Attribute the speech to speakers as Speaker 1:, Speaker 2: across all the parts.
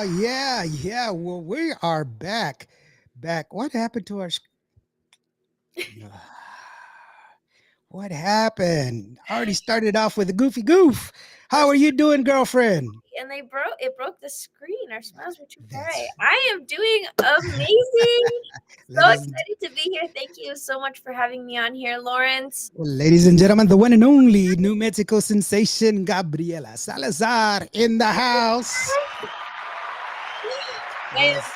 Speaker 1: Yeah. Well, we are back. Back. What happened to our? What happened? Already started off with a goofy goof. How are you doing, girlfriend?
Speaker 2: And it broke the screen. Our smiles were too bright.
Speaker 1: That's
Speaker 2: I am doing amazing. So
Speaker 1: ladies and
Speaker 2: excited to be here. Thank you so much for having me on here, Lawrence.
Speaker 1: ladies and gentlemen, the one and only New Mexico sensation Gabriella Salazar in the house.
Speaker 2: I am
Speaker 1: Yes.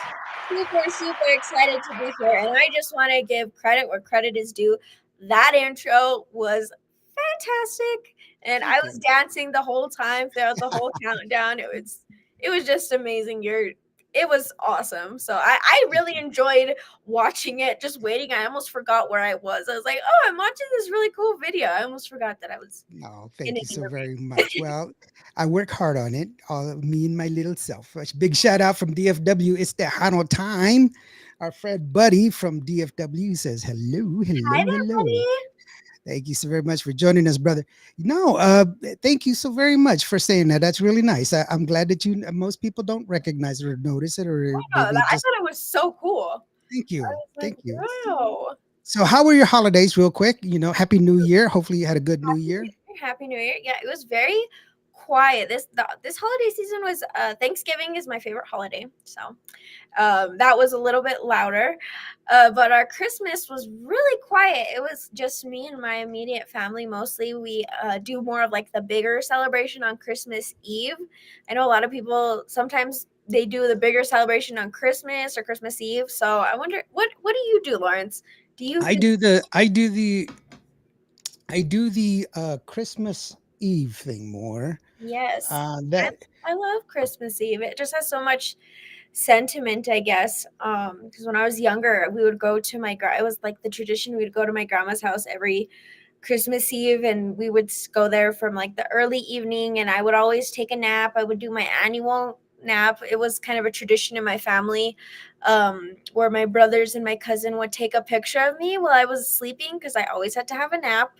Speaker 2: super excited to be here. And I just want to give credit where credit is due. That intro was fantastic. And I
Speaker 1: Thank
Speaker 2: was
Speaker 1: you.
Speaker 2: dancing the whole time throughout the whole countdown. It was just amazing. It was awesome. So I
Speaker 1: Thank
Speaker 2: really
Speaker 1: you.
Speaker 2: enjoyed watching it, just waiting. I almost forgot where I was. I was like, oh, I'm watching this really cool video. I almost forgot that I was
Speaker 1: No,
Speaker 2: in
Speaker 1: thank
Speaker 2: an
Speaker 1: you so very much.
Speaker 2: interview.
Speaker 1: Well, I work hard on it, all me and my little self. A big shout out from DFW. It's the Hano time. Our friend Buddy from DFW says hello,
Speaker 2: Hi
Speaker 1: hello,
Speaker 2: there,
Speaker 1: hello.
Speaker 2: buddy.
Speaker 1: Thank you so very much for joining us, brother. No, thank you so very much for saying that. That's really nice. I'm glad that you. Most people don't recognize it or notice it, or
Speaker 2: Oh,
Speaker 1: they
Speaker 2: I
Speaker 1: just
Speaker 2: thought it was so cool.
Speaker 1: thank
Speaker 2: I
Speaker 1: you,
Speaker 2: was like,
Speaker 1: thank you.
Speaker 2: wow.
Speaker 1: So, how were your holidays, real quick? Happy New Year. Hopefully, you had a good New
Speaker 2: Happy
Speaker 1: Year.
Speaker 2: New Year. Happy New Year. Yeah, it was very quiet. This holiday season was Thanksgiving is my favorite holiday. So that was a little bit louder. But our Christmas was really quiet. It was just me and my immediate family mostly. We do more of like the bigger celebration on Christmas Eve. I know a lot of people sometimes they do the bigger celebration on Christmas or Christmas Eve. So I wonder what do you do, Lawrence? Do you
Speaker 1: I
Speaker 2: do
Speaker 1: do the I do the I do the Christmas Eve thing more.
Speaker 2: Yes. I
Speaker 1: That
Speaker 2: I love Christmas Eve. It just has so much sentiment, I guess. Because when I was younger, we would go to it was like the tradition. We'd go to my grandma's house every Christmas Eve, and we would go there from like the early evening. And I would always take a nap. I would do my annual nap. It was kind of a tradition in my family, where my brothers and my cousin would take a picture of me while I was sleeping because I always had to have a nap.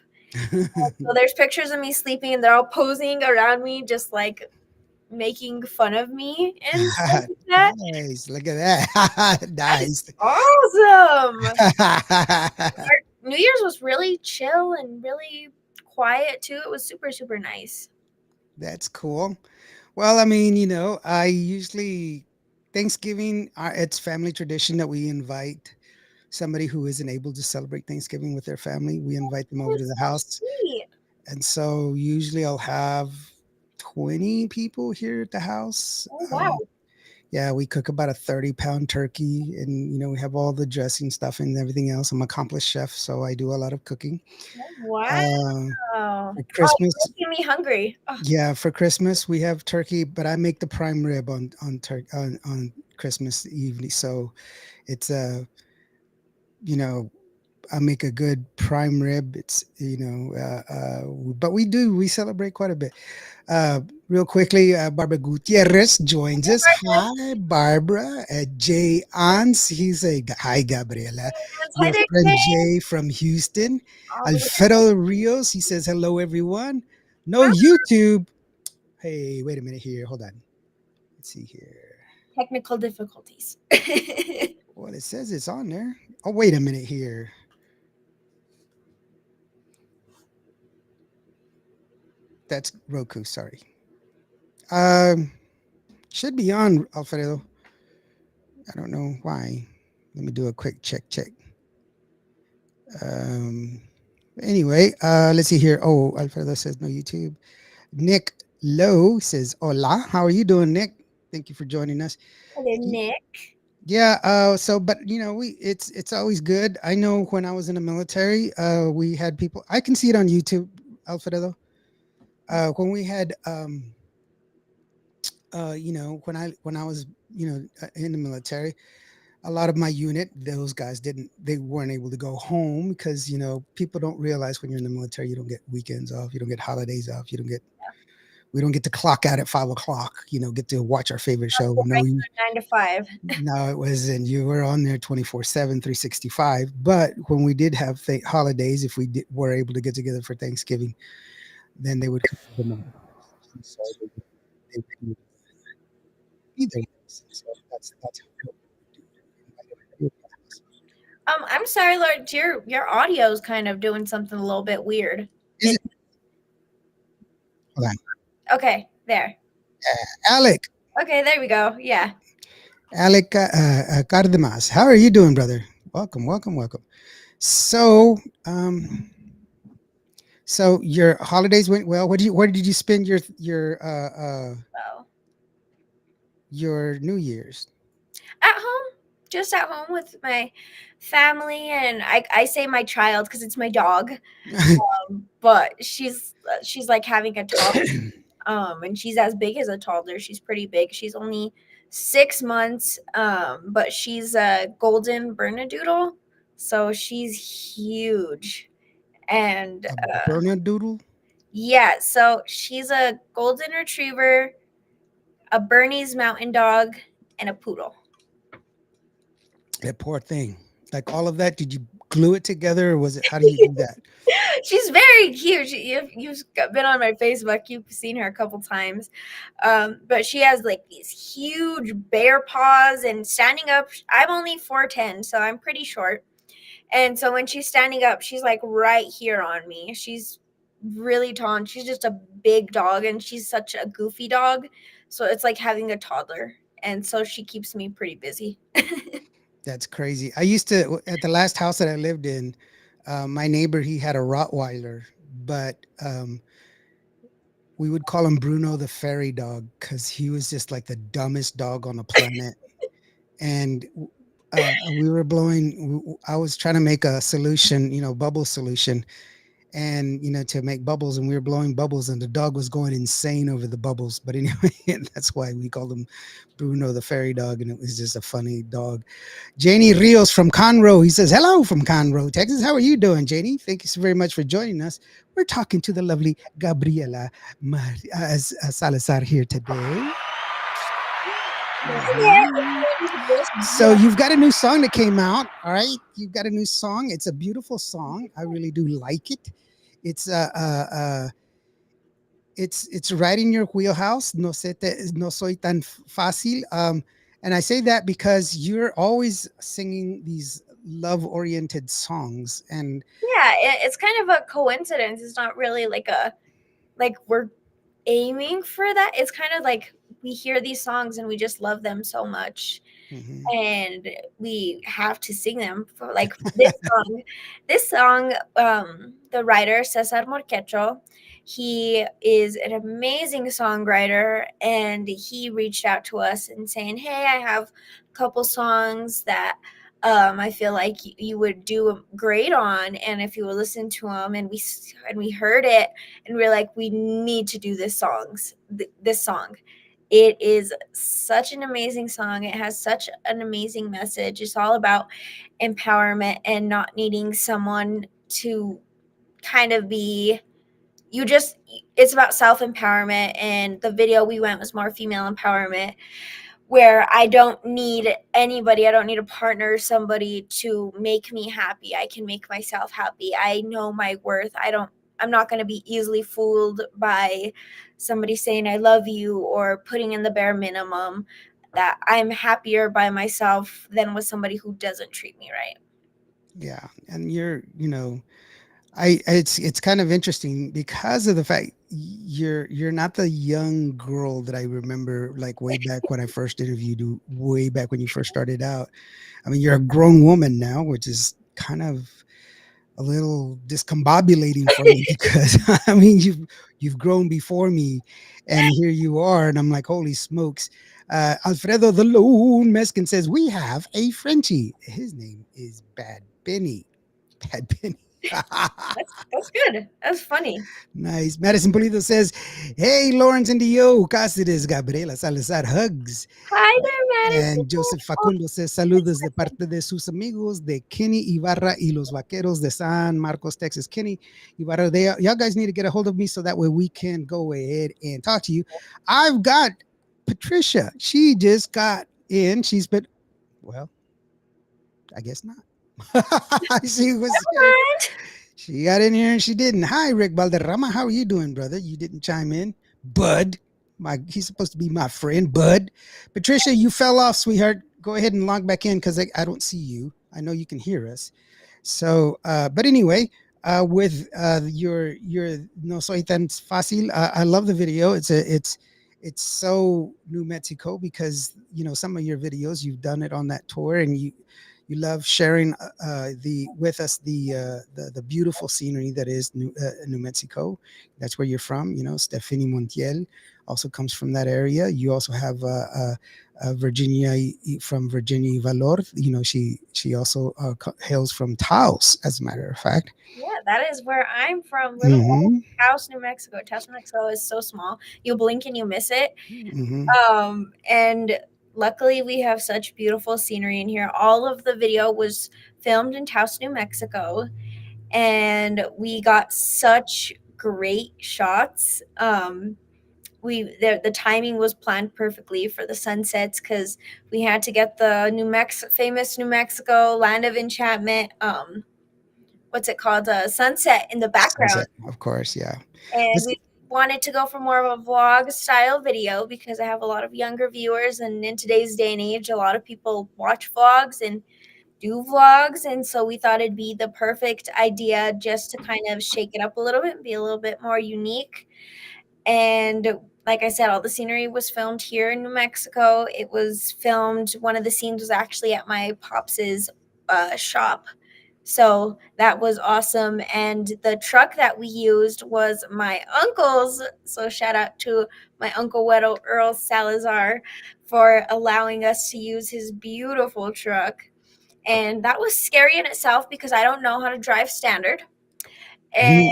Speaker 2: So there's pictures of me sleeping, and they're all posing around me, just like making fun of me and stuff like that.
Speaker 1: nice. Look at that.
Speaker 2: That's
Speaker 1: Nice.
Speaker 2: awesome. Our New Year's was really chill and really quiet too. It was super nice.
Speaker 1: That's cool. Well, I mean, I usually Thanksgiving, it's family tradition that we invite somebody who isn't able to celebrate Thanksgiving with their family. We invite them over to
Speaker 2: It's
Speaker 1: the
Speaker 2: so
Speaker 1: house.
Speaker 2: sweet.
Speaker 1: And so usually I'll have 20 people here at the house.
Speaker 2: Oh wow.
Speaker 1: Yeah, we cook about a 30-pound turkey, and we have all the dressing stuff and everything else. I'm an accomplished chef, so I do a lot of cooking.
Speaker 2: Oh, wow.
Speaker 1: Uh,
Speaker 2: Oh,
Speaker 1: for
Speaker 2: you're
Speaker 1: Christmas,
Speaker 2: making me hungry. Oh,
Speaker 1: yeah, for Christmas we have turkey, but I make the prime rib on Christmas evening. So it's you know I make a good prime rib. It's but we celebrate quite a bit. Real quickly, Barbara Gutierrez joins us. Hi, Barbara. Jay Ans, he's a hi, Gabriela.
Speaker 2: hi
Speaker 1: Your
Speaker 2: there,
Speaker 1: friend
Speaker 2: Jay.
Speaker 1: Jay from Houston.
Speaker 2: All the way
Speaker 1: Alfredo Rios, he says hello, everyone. No
Speaker 2: from
Speaker 1: YouTube. Hey, wait a minute here. Hold on. Let's see here.
Speaker 2: technical difficulties.
Speaker 1: Well, it says it's on there. Oh, wait a minute here. That's Roku. Sorry. Um, should be on, Alfredo. I don't know why. Let me do a quick check. Um, anyway, let's see here. Oh, Alfredo says no YouTube. Nick Lowe says hola. How are you doing, Nick? Thank you for joining us.
Speaker 2: Hello,
Speaker 1: Y-
Speaker 2: Nick.
Speaker 1: Yeah. So, but it's always good. I know when I was in the military, we had people. I can see it on YouTube, Alfredo. When we had, when I was, in the military, a lot of my unit, those guys they weren't able to go home because people don't realize when you're in the military, you don't get weekends off, you don't get holidays off, we don't get to clock out at 5 o'clock, get to watch our favorite
Speaker 2: That's
Speaker 1: show.
Speaker 2: the
Speaker 1: No,
Speaker 2: regular 9 to 5.
Speaker 1: no, it wasn't. You were on there 24/7, 365. But when we did have holidays, if were able to get together for Thanksgiving, then they would come to the number. So they would be there. So that's how we invite everybody over to the house.
Speaker 2: I'm sorry, Lord, your audio is kind of doing something a little bit weird.
Speaker 1: Is
Speaker 2: It
Speaker 1: it? Hold on.
Speaker 2: okay, there.
Speaker 1: Alec,
Speaker 2: Okay, there we go. Yeah.
Speaker 1: Alec Cardenas. How are you doing, brother? Welcome, welcome, welcome. So, so your holidays went well. Where did you spend
Speaker 2: Well,
Speaker 1: your New Year's?
Speaker 2: at home, just at home with my family, and I say my child because it's my dog. But she's like having a toddler. And she's as big as a toddler. She's pretty big. She's only 6 months. But she's a golden Bernedoodle, so she's huge. And
Speaker 1: A Bernedoodle?
Speaker 2: yeah, so she's a golden retriever, a Bernese Mountain Dog, and a poodle.
Speaker 1: That poor thing. Like all of that, did you glue it together, or was it? How do you do that?
Speaker 2: She's very cute. You've been on my Facebook. You've seen her a couple times. But she has like these huge bear paws and standing up. I'm only 4'10", so I'm pretty short. And so when she's standing up, she's like right here on me. She's really tall and she's just a big dog and she's such a goofy dog. So it's like having a toddler. And so she keeps me pretty busy.
Speaker 1: That's crazy. I used to at the last house that I lived in. My neighbor, he had a Rottweiler, but we would call him Bruno the fairy dog because he was just like the dumbest dog on the planet. And we were blowing. I was trying to make a solution, bubble solution, and to make bubbles, and we were blowing bubbles, and the dog was going insane over the bubbles. But anyway, that's why we called him Bruno the fairy dog, and it was just a funny dog. Janie Rios from Conroe. He says, hello from Conroe, Texas. How are you doing, Janie? Thank you so very much for joining us. We're talking to the lovely Gabriella Salazar here today. Mhm. So you've got a new song that came out. All right. You've got a new song. It's a beautiful song. I really do like it. It's it's right in your wheelhouse. No soy tan fácil. And I say that because you're always singing these love-oriented songs, and
Speaker 2: Yeah, it's kind of a coincidence. It's not really like we're aiming for that. It's kind of like we hear these songs and we just love them so much
Speaker 1: mhm.
Speaker 2: and we have to sing them for like this song, the writer Cesar Morquecho, he is an amazing songwriter and he reached out to us and saying, hey, I have a couple songs that I feel like you would do great on, and if you would listen to them, and we heard it, and we're like, we need to do this song. It is such an amazing song. It has such an amazing message. It's all about empowerment and not needing someone to kind of be you just it's about self-empowerment, and the video we went was more female empowerment, where I don't need anybody. I don't need a partner, somebody to make me happy. I can make myself happy. I know my worth. I'm not going to be easily fooled by somebody saying I love you or putting in the bare minimum. That I'm happier by myself than with somebody who doesn't treat me right.
Speaker 1: Yeah, and it's kind of interesting because of the fact you're not the young girl that I remember like way back when I first interviewed you, way back when you first started out. I mean, you're a grown woman now, which is kind of a little discombobulating for me because I mean you've grown before me, and here you are, and I'm like, holy smokes. Alfredo the Lone Meskin says we have a Frenchie. His name is Bad Benny. Bad Benny.
Speaker 2: That's good. That's funny.
Speaker 1: Nice. Madison Polito says, hey, Lawrence and Dio, Cáceres, Gabriela Salazar, hugs.
Speaker 2: Hi there, Madison.
Speaker 1: And Joseph
Speaker 2: Oh,
Speaker 1: Facundo says, saludos de parte de sus amigos de Kenny Ibarra y los Vaqueros de San Marcos, Texas. Kenny Ibarra, y'all guys need to get a hold of me so that way we can go ahead and talk to you. I've got Patricia. She just got in. She's been, well, I guess not. She was here.
Speaker 2: what?
Speaker 1: She got in here and she didn't. Hi, Rick Valderrama. How are you doing, brother? You didn't chime in, bud. My he's supposed to be my friend, bud. Patricia, you fell off, sweetheart. Go ahead and log back in because I don't see you. I know you can hear us. So, but anyway, with your no soy tan fácil. I love the video. It's so New Mexico because some of your videos you've done it on that tour, and you love sharing the with us the beautiful scenery that is New Mexico. That's where you're from. Stephanie Montiel also comes from that area. You also have Virginia from Virginia Valor. She also hails from Taos, as a matter of fact.
Speaker 2: Yeah, that is where I'm from. Little old
Speaker 1: Hmm.
Speaker 2: Taos, New Mexico. Taos, New Mexico is so small. You blink and you miss it.
Speaker 1: Hmm.
Speaker 2: And luckily we have such beautiful scenery in here. All of the video was filmed in Taos, New Mexico, and we got such great shots. The timing was planned perfectly for the sunsets because we had to get the famous New Mexico land of enchantment. What's it called? Sunset in the background,
Speaker 1: Sunset, of course, yeah.
Speaker 2: and
Speaker 1: This,
Speaker 2: we wanted to go for more of a vlog style video because I have a lot of younger viewers, and in today's day and age, a lot of people watch vlogs and do vlogs, and so we thought it'd be the perfect idea just to kind of shake it up a little bit and be a little bit more unique. And like I said, all the scenery was filmed here in New Mexico. It was filmed, one of the scenes was actually at my pops's shop. So that was awesome. And the truck that we used was my uncle's. So shout out to my uncle Weddle Earl Salazar for allowing us to use his beautiful truck. And that was scary in itself because I don't know how to drive standard. And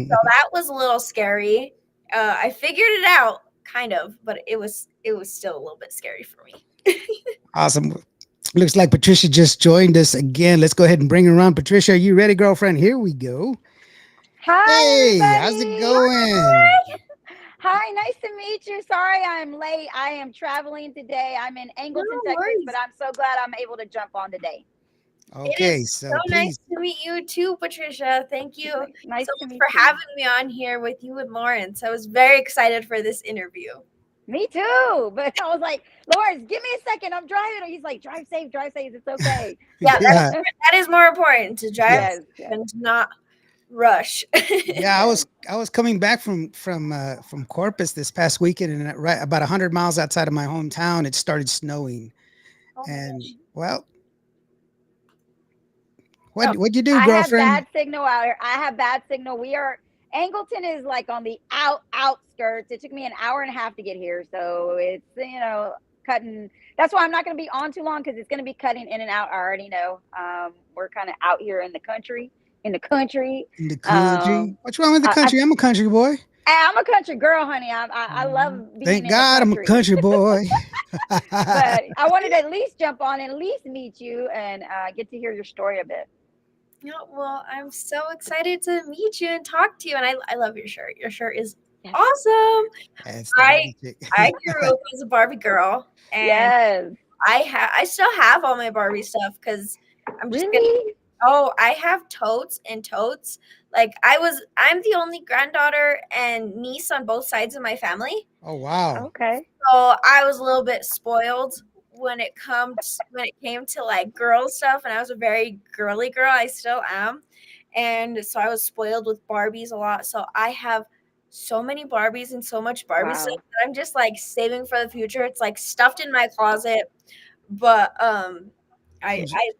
Speaker 2: so that was a little scary. I figured it out, kind of, but it was still a little bit scary for me.
Speaker 1: awesome. Looks like Patricia just joined us again. Let's go ahead and bring her on. Patricia, are you ready, girlfriend? Here we go.
Speaker 3: Hi,
Speaker 1: Hey, how's it
Speaker 3: everybody.
Speaker 1: going?
Speaker 3: Hi, nice to meet you. Sorry I'm late. I am traveling today. I'm in
Speaker 2: No
Speaker 3: Angleton, Texas, but
Speaker 2: worries.
Speaker 3: I'm so glad I'm able to jump on today.
Speaker 2: It
Speaker 1: Okay,
Speaker 2: is so
Speaker 1: so
Speaker 2: nice
Speaker 1: please.
Speaker 2: to meet you too, Patricia. Thank you
Speaker 3: Nice
Speaker 2: so
Speaker 3: to
Speaker 2: much
Speaker 3: meet
Speaker 2: for
Speaker 3: you.
Speaker 2: having me on here with you and Lawrence. I was very excited for this interview.
Speaker 3: Me too. But I was like, Lawrence, give me a second. I'm driving. He's like, drive safe, drive safe. It's okay.
Speaker 2: Yeah,
Speaker 1: Yeah,
Speaker 2: that is more important to drive
Speaker 1: yeah,
Speaker 3: Yes, yes.
Speaker 2: and to not rush.
Speaker 1: yeah. I
Speaker 3: Yes.
Speaker 1: was I was coming back from Corpus this past weekend, and right about 100 miles outside of my hometown, it started snowing.
Speaker 2: Oh my
Speaker 1: And
Speaker 2: gosh.
Speaker 1: well,
Speaker 2: Oh,
Speaker 1: what'd you do,
Speaker 3: I have
Speaker 1: girlfriend?
Speaker 3: bad signal out here. I have bad signal. Angleton is like on the outskirts. It took me an hour and a half to get here. So it's, cutting. That's why I'm not going to be on too long because it's going to be cutting in and out. I already know. We're kind of out here in the country. In the country.
Speaker 1: In the country?
Speaker 3: Um,
Speaker 1: What's wrong with the
Speaker 3: I,
Speaker 1: country? I'm a country boy.
Speaker 3: I'm a country girl, honey. I
Speaker 1: Mhm.
Speaker 3: love being
Speaker 1: Thank
Speaker 3: in the
Speaker 1: God I'm a
Speaker 3: country.
Speaker 1: country boy.
Speaker 3: But I wanted to at least jump on and at least meet you and get to hear your story a bit.
Speaker 2: yeah, well, I'm so excited to meet you and talk to you. And I love your shirt. Your shirt is
Speaker 3: Yes.
Speaker 2: awesome.
Speaker 1: That's the
Speaker 2: I
Speaker 1: Barbie chick.
Speaker 2: I grew up as a Barbie girl, and
Speaker 3: Yes.
Speaker 2: I still have all my Barbie stuff because I'm just gonna.
Speaker 3: Really?
Speaker 2: Oh, I have totes and totes. Like I'm the only granddaughter and niece on both sides of my family.
Speaker 1: Oh wow.
Speaker 3: Okay.
Speaker 2: So I was a little bit spoiled when it came to like girl stuff, and I was a very girly girl. I still am, and so I was spoiled with Barbies a lot. So I have so many Barbies and so much Barbie stuff
Speaker 3: Wow.
Speaker 2: that I'm just like saving for the future. It's like stuffed in my closet, but
Speaker 1: I'm,
Speaker 2: I
Speaker 1: s-
Speaker 2: I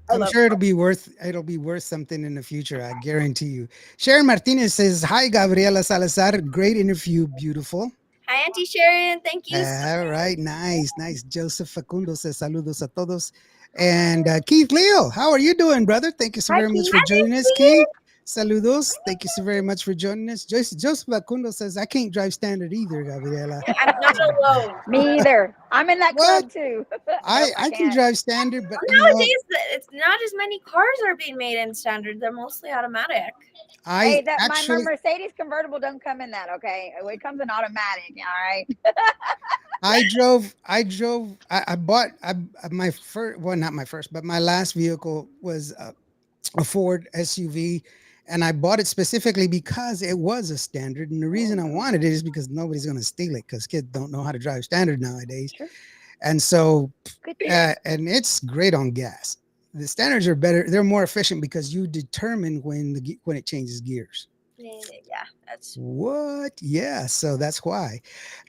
Speaker 2: I
Speaker 1: I'm
Speaker 2: love.
Speaker 1: sure it'll be worth something in the future. I guarantee you. Sharon Martinez says, "Hi, Gabriella Salazar. Great interview. Beautiful."
Speaker 2: Hi, Auntie Sharon. Thank you so
Speaker 1: All right,
Speaker 2: much.
Speaker 1: nice, nice. Joseph Facundo says, "Saludos a todos." And Keith Leo, how are you doing, brother? Thank you so
Speaker 3: Hi,
Speaker 1: very much
Speaker 3: Keith.
Speaker 1: for
Speaker 2: Hi,
Speaker 1: joining us, Keith.
Speaker 2: Keith.
Speaker 1: Saludos. Thank you so very much for joining us. Joseph Facundo says, "I can't drive standard either, Gabriela."
Speaker 2: I'm not alone.
Speaker 3: Me either. I'm in that
Speaker 1: What?
Speaker 3: club too.
Speaker 1: I
Speaker 3: Nope, I
Speaker 1: I can
Speaker 3: can't.
Speaker 1: drive standard, but
Speaker 2: Nowadays, it's not as many cars are being made in standard. They're mostly automatic.
Speaker 1: I
Speaker 3: Hey, that my
Speaker 1: actually
Speaker 3: Mercedes convertible doesn't come in that. Okay, it comes in automatic. All right.
Speaker 1: I bought my first, well, not my first, but my last vehicle was a Ford SUV, and I bought it specifically because it was a standard. And the reason I wanted it is because nobody's going to steal it because kids don't know how to drive standard nowadays.
Speaker 3: Sure.
Speaker 1: And so,
Speaker 3: Good.
Speaker 1: and it's great on gas. The standards are better; they're more efficient because you determine when it changes gears.
Speaker 2: Yeah, that's
Speaker 1: What? Yeah, so that's why.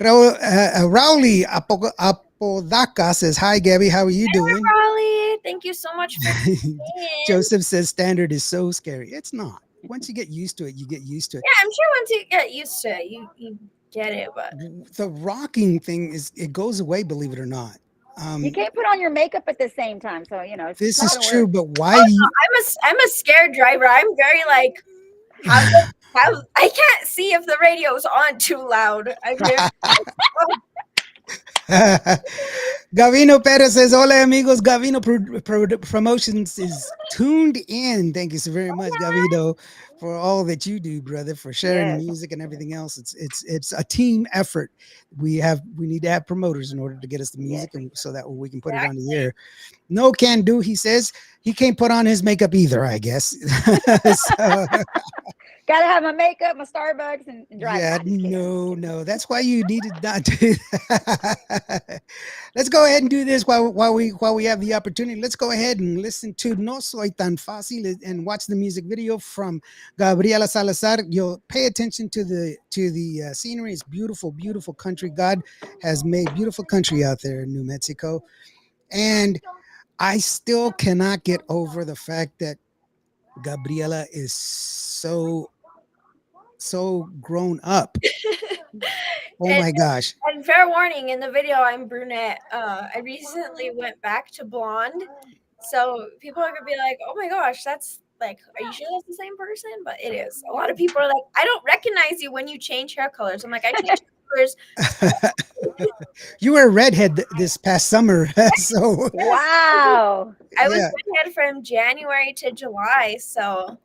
Speaker 1: Rowley Apodaka says, "Hi, Gabby. How are you doing?"
Speaker 2: Raleigh. Thank you so much for being.
Speaker 1: Joseph says, "Standard is so scary." It's not. Once you get used to it, you get used to it.
Speaker 2: Yeah, I'm sure once you get used to it, you get it. But
Speaker 1: The rocking thing it goes away, believe it or not.
Speaker 3: You can't put on your makeup at the same time, so it's
Speaker 1: This
Speaker 3: not
Speaker 1: is
Speaker 3: gonna
Speaker 1: true,
Speaker 3: work.
Speaker 1: but why?
Speaker 2: I'm a scared driver. I'm very like I can't see if the radio's on too loud. I'm very,
Speaker 1: Gavino Perez says, "Hola amigos, Gavino Promotions is tuned in." Thank you so very much, Gavino, for all that you do, brother, for sharing
Speaker 3: Yes.
Speaker 1: music and everything else. It's a team effort. We need to have promoters in order to get us the music, and so that we can put it on the air. No can do. He says he can't put on his makeup either. I guess. So,
Speaker 3: Gotta have my makeup, my Starbucks, and drive.
Speaker 1: yeah, no. That's why you needed not do that. Let's go ahead and do this while we have the opportunity. Let's go ahead and listen to No Soy Tan Fácil and watch the music video from Gabriella Salazar. You'll pay attention to the scenery. It's beautiful, beautiful country. God has made beautiful country out there in New Mexico, and I still cannot get over the fact that Gabriella is so grown up. Oh my gosh.
Speaker 2: and fair warning, in the video I'm brunette. I recently went back to blonde. So people are gonna be like, oh my gosh, that's like, are you sure that's the same person? But it is. A lot of people are like, I don't recognize you when you change hair colors. I'm like, I change colors.
Speaker 1: You were a redhead this past summer. So
Speaker 3: Wow.
Speaker 2: I was
Speaker 1: yeah.
Speaker 2: redhead from January to July. So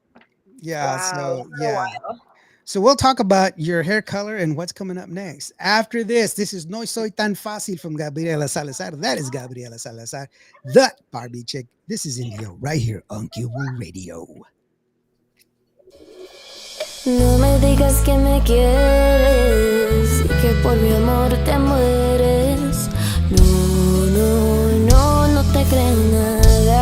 Speaker 1: Yeah.
Speaker 3: Wow.
Speaker 1: So
Speaker 2: for a
Speaker 1: yeah.
Speaker 2: while.
Speaker 1: So we'll talk about your hair color and what's coming up next. After this is No Soy Tan Fácil from Gabriela Salazar. That is Gabriela Salazar, the Barbie chick. This is Indio right here on Cuban Radio.
Speaker 4: No me digas que me quieres y que por mi amor te mueres. No te creo nada.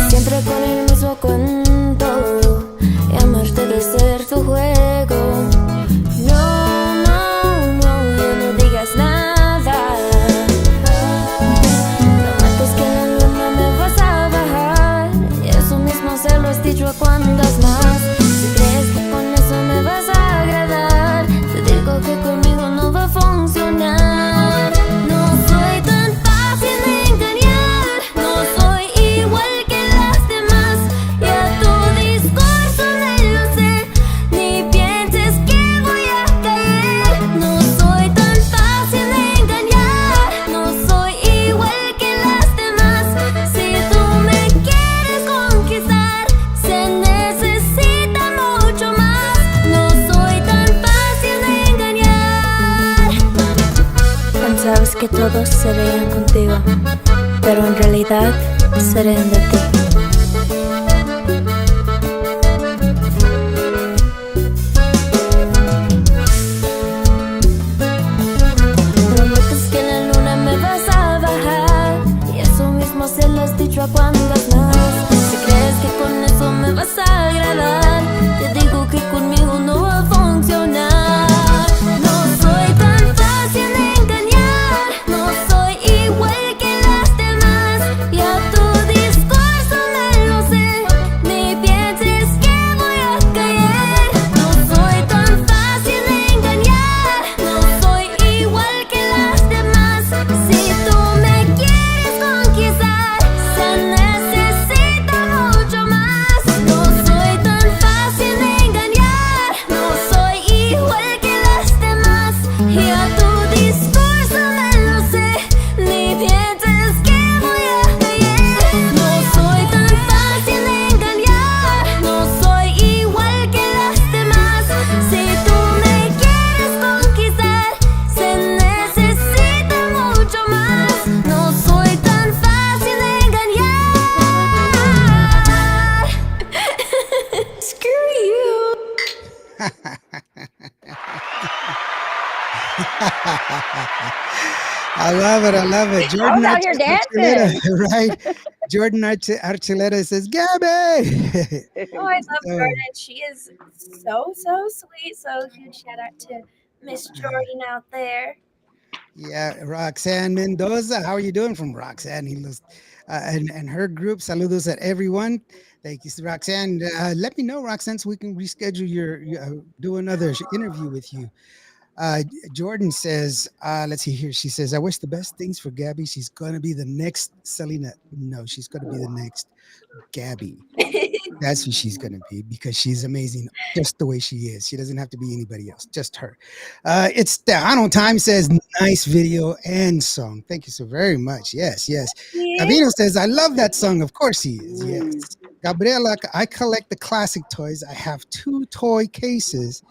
Speaker 4: Siempre con el mismo cuento y amarte de ser tu juego. Ya no digas nada. Prometes que la luna me vas a bajar y eso mismo se lo has dicho a cuantas más. Si crees que con eso me vas a agradar, te digo que conmigo no va a funcionar. No soy tan fácil de engañar, no soy igual que las demás. Y a tu discurso me lo sé, ni pienses que voy a caer. No soy tan fácil de engañar, no soy igual que las demás. Si tú me quieres conquistar, se necesita mucho más. No soy tan fácil de engañar. Pensabas que todos serían contigo, pero en realidad serían de ti. Prometes que la luna me vas a bajar y eso mismo se lo has dicho a cuantas más. Si crees que con eso me vas a agradar, te digo que conmigo no va a funcionar. No soy tan fácil de engañar, no soy igual que las demás. Y a tu discurso me
Speaker 1: I love it. I love it.
Speaker 3: I was
Speaker 1: Jordan
Speaker 3: out here dancing.
Speaker 1: Archuleta, right? Jordan Archuleta says, Gabby.
Speaker 2: Oh, I love
Speaker 1: So,
Speaker 2: Jordan. She is so sweet. So huge shout out to Miss Jordan out there.
Speaker 1: yeah, Roxanne Mendoza. How are you doing from Roxanne? And her group. Saludos at everyone. Thank you, Roxanne. Let me know, Roxanne, so we can reschedule do another interview with you. Uh, Jordan says, let's see here. She says, I wish the best things for Gabby. She's going to be the next Selena. No, she's going to be the next Gabby. That's who she's going to be because she's amazing just the way she is. She doesn't have to be anybody else, just her. It's Tejano Time says, nice video and song. Thank you so very much. Yes, yes.
Speaker 2: Yeah.
Speaker 1: Gabino says, I love that song. Of course he is. Yes.
Speaker 3: Mm.
Speaker 1: Gabriela, I collect the classic toys. I have 2 toy cases.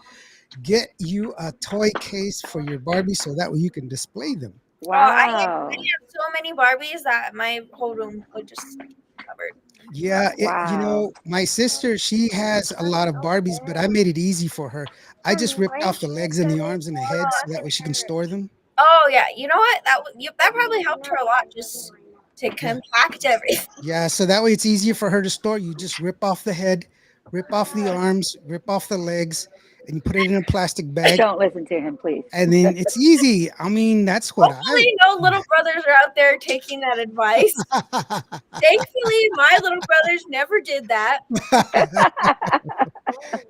Speaker 1: Get you a toy case for your Barbie so that way you can display them.
Speaker 3: Wow.
Speaker 2: I have so many Barbies that my whole room would just be covered.
Speaker 1: Yeah,
Speaker 3: Wow.
Speaker 1: my sister, she has a lot of Barbies, but I made it easy for her. I just ripped off the legs and the arms and the head so that way she can store them.
Speaker 2: Oh yeah, you know what? That probably helped her a lot just to compact everything.
Speaker 1: Yeah, so that way it's easier for her to store. You just rip off the head, rip off the arms, rip off the legs, and you put it in a plastic bag,
Speaker 3: Don't listen to him, please.
Speaker 1: and then it's easy. I mean, that's what
Speaker 2: Hopefully, no little brothers are out there taking that advice. Thankfully, my little brothers never did that.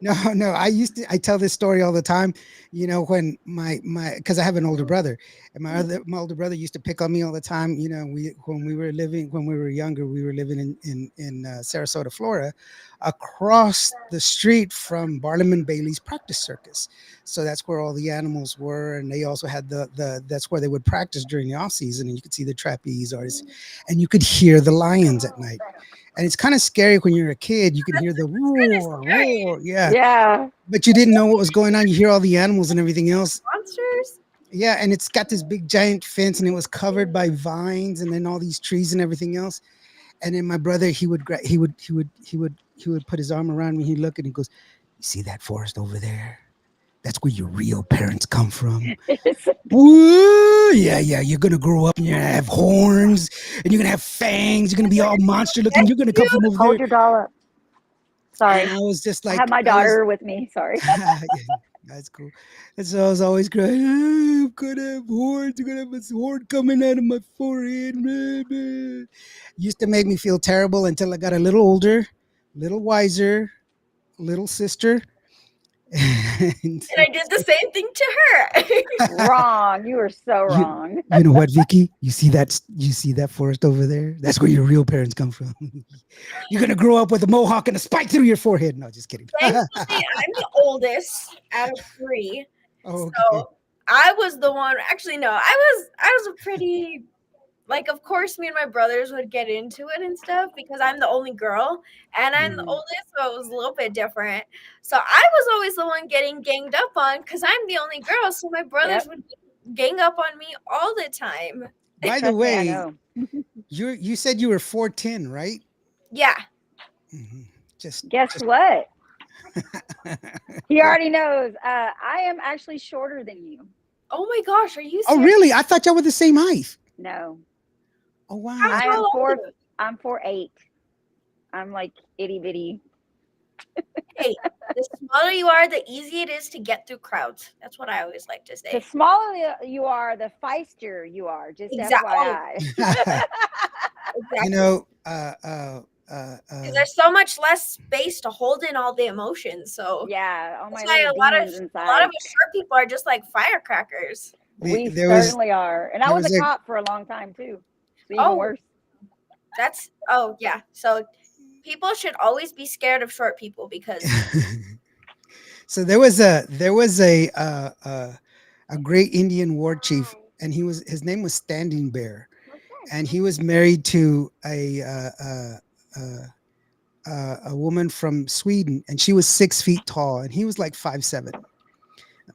Speaker 1: No, I tell this story all the time, when because I have an older brother, and my older brother used to pick on me all the time. When we were younger, we were living in Sarasota, Florida, across the street from Barnum and Bailey's practice circus. So that's where all the animals were, and they also had that's where they would practice during the off season, and you could see the trapeze artists, and you could hear the lions at night. And it's kind of scary when you're a kid. You can hear the roar, yeah.
Speaker 3: Yeah.
Speaker 1: But you didn't know what was going on. You hear all the animals and everything else.
Speaker 2: Monsters.
Speaker 1: Yeah, and it's got this big giant fence, and it was covered by vines, and then all these trees and everything else. And then my brother, he would put his arm around me. He'd look and he goes, "You see that forest over there? That's where your real parents come from." Woo, yeah. You're gonna grow up and you're gonna have horns and you're gonna have fangs. You're gonna be all monster looking. You're gonna come from over
Speaker 3: Hold
Speaker 1: there.
Speaker 3: your doll up. Sorry.
Speaker 1: And I was just
Speaker 3: I
Speaker 1: like,
Speaker 3: have my daughter with me. Sorry.
Speaker 1: Yeah, that's cool. And so I was always crying, "I'm gonna have horns. I'm gonna have a horn coming out of my forehead." Blah, blah. Used to make me feel terrible until I got a little older, a little wiser, little sister. And
Speaker 2: And I did the same thing to her.
Speaker 3: Wrong. You are so wrong.
Speaker 1: you know what, Vicky? You see that forest over there? That's where your real parents come from. You're gonna grow up with a mohawk and a spike through your forehead. No, just kidding.
Speaker 2: Thankfully, I'm the oldest out of 3.
Speaker 1: Okay.
Speaker 2: So I was the one. Actually, no, I was a pretty, like, of course, me and my brothers would get into it and stuff because I'm the only girl and I'm the oldest, so it was a little bit different. So I was always the one getting ganged up on because I'm the only girl. So my brothers would gang up on me all the time.
Speaker 1: By the
Speaker 3: Trust me, I
Speaker 1: way,
Speaker 3: know.
Speaker 1: you said you were 4'10", right?
Speaker 2: Yeah.
Speaker 1: Mhm.
Speaker 3: Guess what? He already knows. I am actually shorter than you.
Speaker 2: Oh my gosh, are you serious?
Speaker 1: Oh, really? I thought y'all were the same height.
Speaker 3: No.
Speaker 1: Oh, wow.
Speaker 3: I
Speaker 2: How
Speaker 3: am
Speaker 2: old are you?
Speaker 3: I'm 4'8". I'm like itty bitty.
Speaker 2: Hey, the smaller you are, the easier it is to get through crowds. That's what I always like to
Speaker 3: The
Speaker 2: say.
Speaker 3: smaller you are, the feistier you are. Just
Speaker 2: Exactly.
Speaker 3: FYI.
Speaker 1: You
Speaker 2: Exactly.
Speaker 1: know,
Speaker 2: 'Cause there's so much less space to hold in all the emotions. So
Speaker 3: Yeah. Oh my
Speaker 2: that's why
Speaker 3: little
Speaker 2: a lot of
Speaker 3: demons
Speaker 2: us
Speaker 3: inside.
Speaker 2: short people are just like firecrackers.
Speaker 3: We
Speaker 1: there was
Speaker 3: certainly are. And I
Speaker 1: there
Speaker 3: was
Speaker 1: was
Speaker 3: a
Speaker 1: a-
Speaker 3: cop for a long time too. So even
Speaker 2: Oh.
Speaker 3: worse.
Speaker 2: That's yeah. So people should always be scared of short people because
Speaker 1: so there was a great Indian war chief, and his name was Standing Bear, and he was married to a woman from Sweden, and she was 6 feet tall, and he was like 5'7".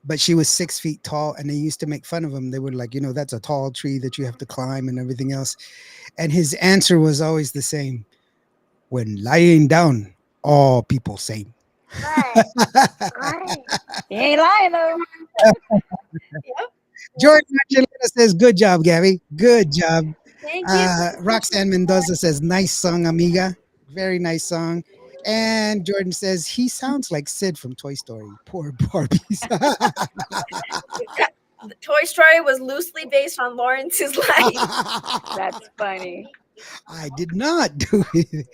Speaker 1: But she was 6 feet tall, and they used to make fun of him. They were like, that's a tall tree that you have to climb and everything else. And his answer was always the same: when lying down, all people same.
Speaker 3: ain't lying though.
Speaker 2: Yep.
Speaker 1: Jordan Archuleta says, "Good job, Gabby. Good job."
Speaker 2: Thank you.
Speaker 1: Roxanne Mendoza says, "Nice song, amiga. Very nice song." And Jordan says, "He sounds like Sid from Toy Story. Poor Barbies."
Speaker 2: Toy Story was loosely based on Lawrence's life.
Speaker 3: That's funny.
Speaker 1: I did not do it.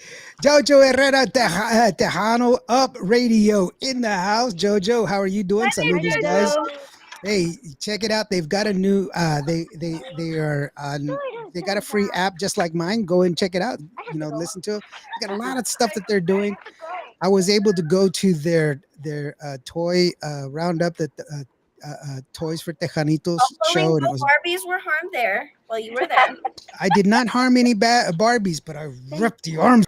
Speaker 1: Jojo Herrera Tejano Up Radio in the house. Jojo, how are you doing?
Speaker 3: Hi,
Speaker 1: Saludos, guys.
Speaker 3: Jojo.
Speaker 1: Hey, check it out. They've got a new they are on they got a free app just like mine. Go and check it out. You know, listen to it. They got a lot of stuff that they're doing. I was able to go to their toy roundup that Toys for Tejanitos
Speaker 2: Hopefully,
Speaker 1: show, and
Speaker 2: no
Speaker 1: it was
Speaker 2: Barbies were harmed there while you were there.
Speaker 1: I did not harm any Barbies, but I ripped the arms.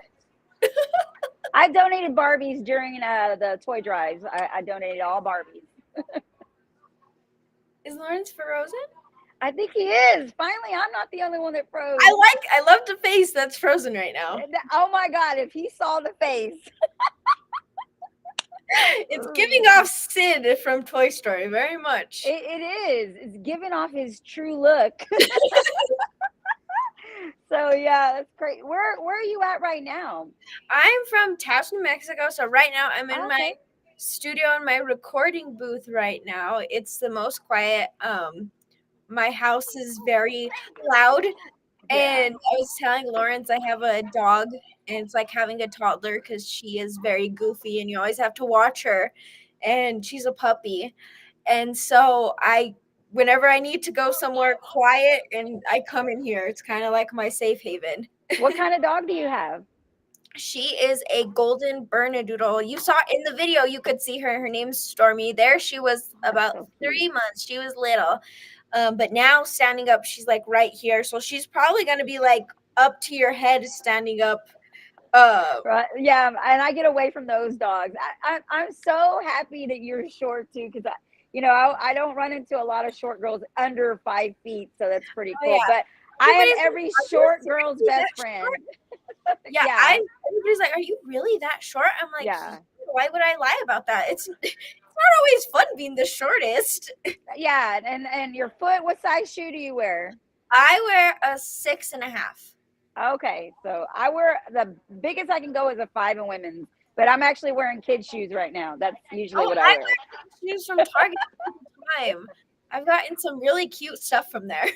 Speaker 3: I donated Barbies during the toy drives. I donated all Barbies.
Speaker 2: Is Lawrence frozen?
Speaker 3: I think he is. Finally, I'm not the only one that froze.
Speaker 2: I love the face that's frozen right now.
Speaker 3: Oh my God, if he saw the face.
Speaker 2: It's giving off Sid from Toy Story very much.
Speaker 3: It is. It's giving off his true look. So yeah, that's great. Where are you at right now?
Speaker 2: I'm from Taos, New Mexico, so right now I'm in my
Speaker 3: Okay.
Speaker 2: studio in my recording booth right now. It's the most quiet. My house is very loud. And I was telling Lawrence I have a dog, and it's like having a toddler because she is very goofy, and you always have to watch her. And she's a puppy, and so whenever I need to go somewhere quiet, and I come in here, it's kind of like my safe haven.
Speaker 3: What kind of dog do you have?
Speaker 2: She is a golden Bernedoodle. You saw in the video, you could see her. Her name's Stormy. There she was about
Speaker 3: so cute.
Speaker 2: 3 months. She was little. But now standing up, she's like right here. So she's probably going to be like up to your head standing up.
Speaker 3: Right. Yeah, and I get away from those dogs. I'm so happy that you're short too, because I don't run into a lot of short girls under 5 feet, so that's pretty
Speaker 2: Oh,
Speaker 3: cool.
Speaker 2: yeah.
Speaker 3: But I am
Speaker 2: Everybody's
Speaker 3: every
Speaker 2: like,
Speaker 3: short
Speaker 2: "Are you
Speaker 3: girl's
Speaker 2: really
Speaker 3: best
Speaker 2: that
Speaker 3: friend.
Speaker 2: short?" Yeah,
Speaker 3: Yeah.
Speaker 2: everybody's like, "Are you really that short?" I'm like,
Speaker 3: Yeah.
Speaker 2: why would I lie about that? It's not always fun being the shortest.
Speaker 3: Yeah, and your foot, what size shoe do you wear?
Speaker 2: I wear a 6.5.
Speaker 3: Okay, so I wear the biggest I can go is a 5 in women's, but I'm actually wearing kids shoes right now. That's usually what I
Speaker 2: I
Speaker 3: wear.
Speaker 2: wear shoes from Target all the time. I've gotten some really cute stuff from there.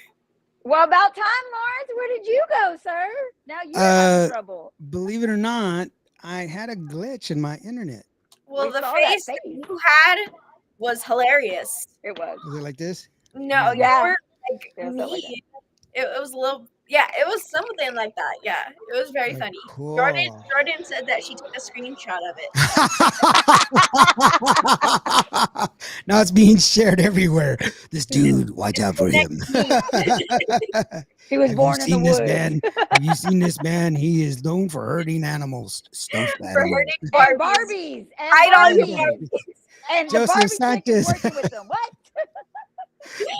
Speaker 3: Well, about time, Lawrence. Where did you go, sir? Now you're having trouble.
Speaker 1: Believe it or not, I had a glitch in my internet.
Speaker 2: Well,
Speaker 3: We
Speaker 2: the
Speaker 3: saw that
Speaker 2: face
Speaker 3: face.
Speaker 2: you had was hilarious.
Speaker 3: It was.
Speaker 1: Was it like this?
Speaker 2: No,
Speaker 3: Yeah.
Speaker 2: you were like
Speaker 3: Yeah, something like
Speaker 2: me. It was a little, yeah, it was something like that. Yeah, it was very
Speaker 1: Like,
Speaker 2: funny.
Speaker 1: cool.
Speaker 2: Jordan said that she took a screenshot of it.
Speaker 1: Now it's being shared everywhere. This dude, watch out for him.
Speaker 3: He was
Speaker 1: Have
Speaker 3: born
Speaker 1: you
Speaker 3: in the
Speaker 1: seen this
Speaker 3: woods.
Speaker 1: man? Have you seen this man? He is known for hurting animals, stuffed
Speaker 2: For
Speaker 1: animals.
Speaker 2: hurting
Speaker 3: And
Speaker 2: Barbies.
Speaker 3: Barbies. And
Speaker 2: I don't
Speaker 3: Barbies.
Speaker 2: know.
Speaker 3: And the
Speaker 1: Joseph
Speaker 3: Barbie chick
Speaker 1: Sanchez.
Speaker 3: is working with them. What?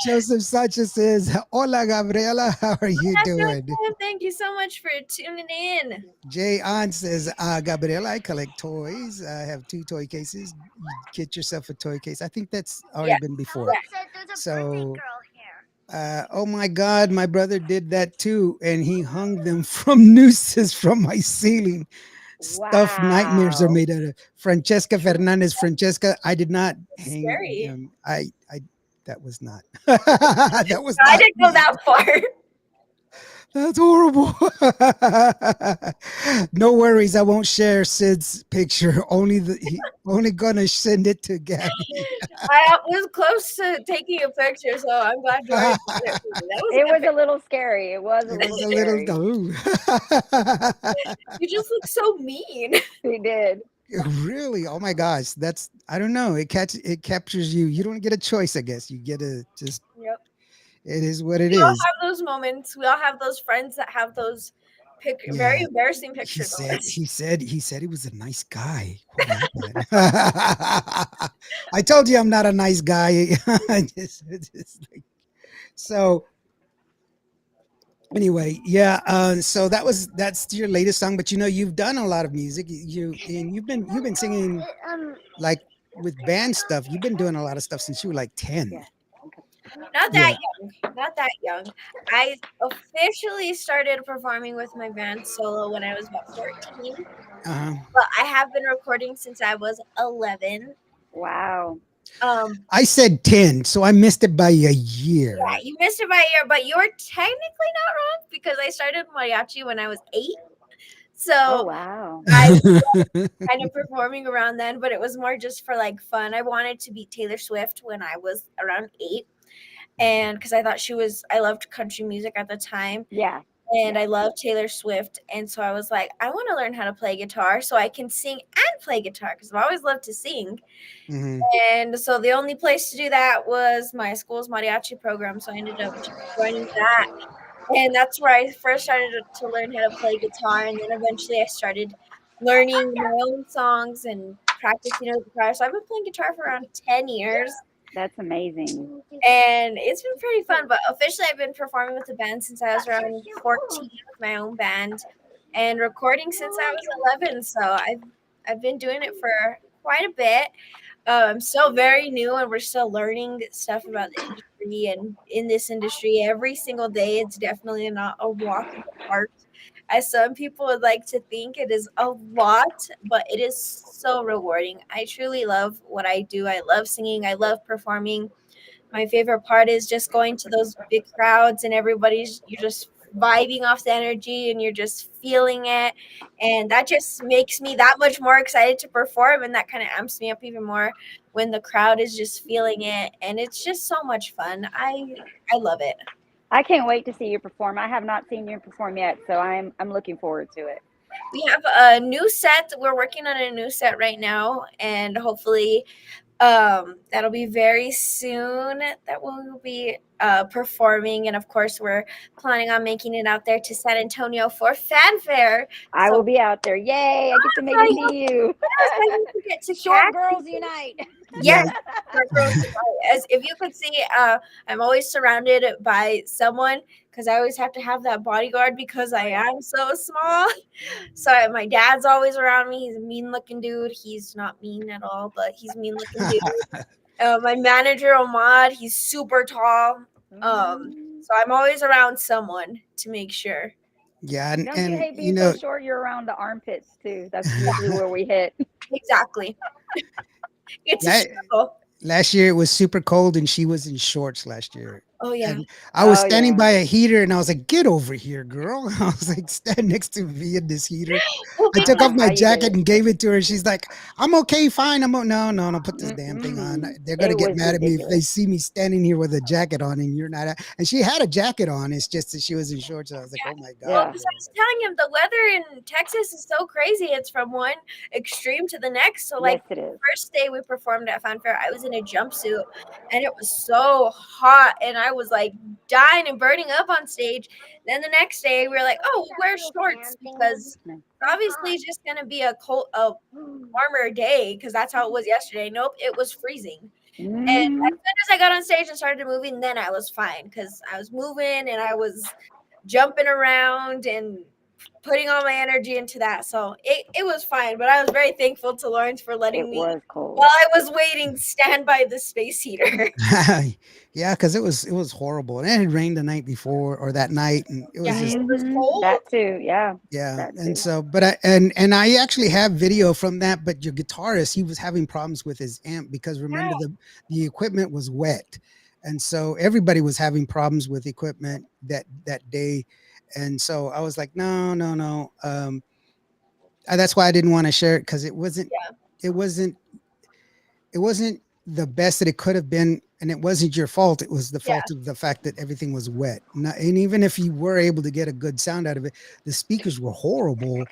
Speaker 1: Joseph Sanchez says, "Hola, Gabriela. How are you
Speaker 2: That's
Speaker 1: doing?"
Speaker 2: okay. Thank you so much for tuning in.
Speaker 1: Jay On says, Gabriela, I collect toys. I have 2 toy cases. You get yourself a toy case. I think that's already been before. So, oh my God, my brother did that too. And he hung them from nooses from my ceiling. Stuff nightmares are
Speaker 3: Wow.
Speaker 1: made out of. Francesca Fernandez. Francesca, I did not hang
Speaker 2: Scary.
Speaker 1: them. That was not. That was
Speaker 2: I
Speaker 1: not
Speaker 2: didn't go
Speaker 1: me.
Speaker 2: that far.
Speaker 1: That's horrible. No worries, I won't share Sid's picture. Only gonna send it to Gabby.
Speaker 2: I was close to taking a picture, so I'm glad Jordan did it for me. That was
Speaker 3: It was
Speaker 2: epic.
Speaker 3: a little scary. It was a
Speaker 1: It
Speaker 3: little
Speaker 1: was a
Speaker 3: scary.
Speaker 1: little.
Speaker 2: You just look so mean.
Speaker 3: He did.
Speaker 1: Really? Oh my gosh, I don't know. It captures you. You don't get a choice, I guess. You get to just.
Speaker 2: Yep.
Speaker 1: It is what it
Speaker 2: We all
Speaker 1: is.
Speaker 2: have those moments. We all have those friends that have those very
Speaker 1: Yeah.
Speaker 2: embarrassing
Speaker 1: He
Speaker 2: pictures. of us.
Speaker 1: said he was a nice guy. What happened? I told you I'm not a nice guy. So anyway, yeah. So that's your latest song, but you've done a lot of music. You've been singing like with band stuff, you've been doing a lot of stuff since you were like 10.
Speaker 3: Yeah. Okay.
Speaker 2: Not that
Speaker 1: Yeah.
Speaker 2: young. Not that young. I officially started performing with my band solo when I was about 14,
Speaker 1: Uh-huh.
Speaker 2: but I have been recording since I was 11.
Speaker 3: Wow.
Speaker 2: Um,
Speaker 1: I said 10, so I missed it by a
Speaker 2: yeah,
Speaker 1: year.
Speaker 2: you missed it by a year, but you were technically not wrong because I started mariachi when I was 8.
Speaker 3: Oh
Speaker 2: So
Speaker 3: wow.
Speaker 2: I was kind of performing around then, but it was more just for like fun. I wanted to beat Taylor Swift when I was around 8, and because I thought I loved country music at the time,
Speaker 3: Yeah.
Speaker 2: and
Speaker 3: Yeah.
Speaker 2: I love Taylor Swift. And so I was like, I want to learn how to play guitar so I can sing and play guitar because I've always loved to sing.
Speaker 1: Hmm.
Speaker 2: And so the only place to do that was my school's mariachi program. So I ended up just joining that. And that's where I first started to learn how to play guitar. And then eventually I started learning my own songs and practicing with guitar. So I've been playing guitar for around 10 years.
Speaker 3: That's amazing.
Speaker 2: And it's been pretty fun. But officially, I've been performing with the band since I was around 14 with my own band, and recording since I was 11. So I've been doing it for quite a bit. I'm still very new, and we're still learning stuff about the industry. And in this industry, every single day, it's definitely not a walk in the park, as some people would like to think. It is a lot, but it is so rewarding. I truly love what I do. I love singing. I love performing. My favorite part is just going to those big crowds and you're just vibing off the energy and you're just feeling it. And that just makes me that much more excited to perform. And that kind of amps me up even more when the crowd is just feeling it. And it's just so much fun. I love it.
Speaker 3: I can't wait to see you perform. I have not seen you perform yet, so I'm looking forward to it.
Speaker 2: We have a new set. We're working on a new set right now. And hopefully that'll be very soon that we'll be performing, and of course we're planning on making it out there to San Antonio for fanfare.
Speaker 3: I will
Speaker 2: So
Speaker 3: be out there. Yay! I get to maybe
Speaker 2: I hope
Speaker 3: see you.
Speaker 2: I hope to get to
Speaker 3: Short
Speaker 2: catch
Speaker 3: girls
Speaker 2: you.
Speaker 3: unite.
Speaker 1: Yeah.
Speaker 2: Yes, for girls. As if you could see, I'm always surrounded by someone because I always have to have that bodyguard because I am so small. So my dad's always around me. He's a mean looking dude. He's not mean at all, but he's a mean looking dude. My manager Ahmad, he's super tall. So I'm always around someone to make sure.
Speaker 1: Yeah, and,
Speaker 3: Don't you
Speaker 1: and
Speaker 3: hate
Speaker 1: you
Speaker 3: being so
Speaker 1: know,
Speaker 3: short? You're around the armpits too. That's usually where we hit.
Speaker 2: Exactly. It's a
Speaker 1: la-
Speaker 2: struggle.
Speaker 1: last year it was super cold and she was in shorts last year.
Speaker 2: Oh yeah.
Speaker 1: And I was
Speaker 3: Oh
Speaker 1: standing
Speaker 3: yeah.
Speaker 1: by a heater and I was like, get over here, girl. I was like, stand next to me in this heater.
Speaker 2: Well,
Speaker 1: I
Speaker 3: I don't
Speaker 1: took
Speaker 2: because
Speaker 1: off
Speaker 3: know
Speaker 1: my
Speaker 3: how you did
Speaker 1: jacket
Speaker 3: it.
Speaker 1: and gave it to her. She's like, I'm okay, fine. No, no, no, put this damn thing on.
Speaker 3: Mm-mm.
Speaker 1: They're gonna
Speaker 3: It
Speaker 1: get
Speaker 3: was
Speaker 1: mad at me if they
Speaker 3: ridiculous.
Speaker 1: see me standing here with a jacket on and you're not. And she had a jacket on. It's just that she was in shorts. I was like, oh my
Speaker 2: well,
Speaker 1: God,
Speaker 3: Yeah.
Speaker 2: because
Speaker 1: girl.
Speaker 2: I was telling him the weather in Texas is so crazy. It's from one extreme to the next. So
Speaker 3: Yes,
Speaker 2: like
Speaker 3: it is.
Speaker 2: first day we performed at Fanfare, I was in a jumpsuit and it was so hot and I was like dying and burning up on stage. Then the next day we were like, oh, we'll wear shorts because
Speaker 3: No.
Speaker 2: obviously it's just gonna be a warmer day because that's how it was yesterday. Nope, it was freezing. And as
Speaker 3: Mm-hmm.
Speaker 2: soon as I got on stage and started moving, then I was fine because I was moving and I was jumping around and putting all my energy into that. So it was fine. But I was very thankful to Lawrence for letting
Speaker 3: It
Speaker 2: me,
Speaker 3: was
Speaker 2: while
Speaker 3: cold.
Speaker 2: I was waiting, stand by the space heater.
Speaker 1: Yeah, because it was horrible. And it had rained the night before or that night, and it
Speaker 2: Yeah,
Speaker 1: was just
Speaker 2: it was
Speaker 3: Mm-hmm.
Speaker 2: cold.
Speaker 3: That too. Yeah.
Speaker 1: yeah.
Speaker 3: That
Speaker 1: And
Speaker 3: too.
Speaker 1: so, but I actually have video from that. But your guitarist, he was having problems with his amp because remember
Speaker 2: Yeah.
Speaker 1: the equipment was wet, and so everybody was having problems with equipment that day. And so I was like, no, no, no. That's why I didn't want to share it because it wasn't it wasn't the best that it could have been, and it wasn't your fault. It was the
Speaker 2: Yeah.
Speaker 1: fault of the fact that everything was wet. And even if you were able to get a good sound out of it, the speakers were horrible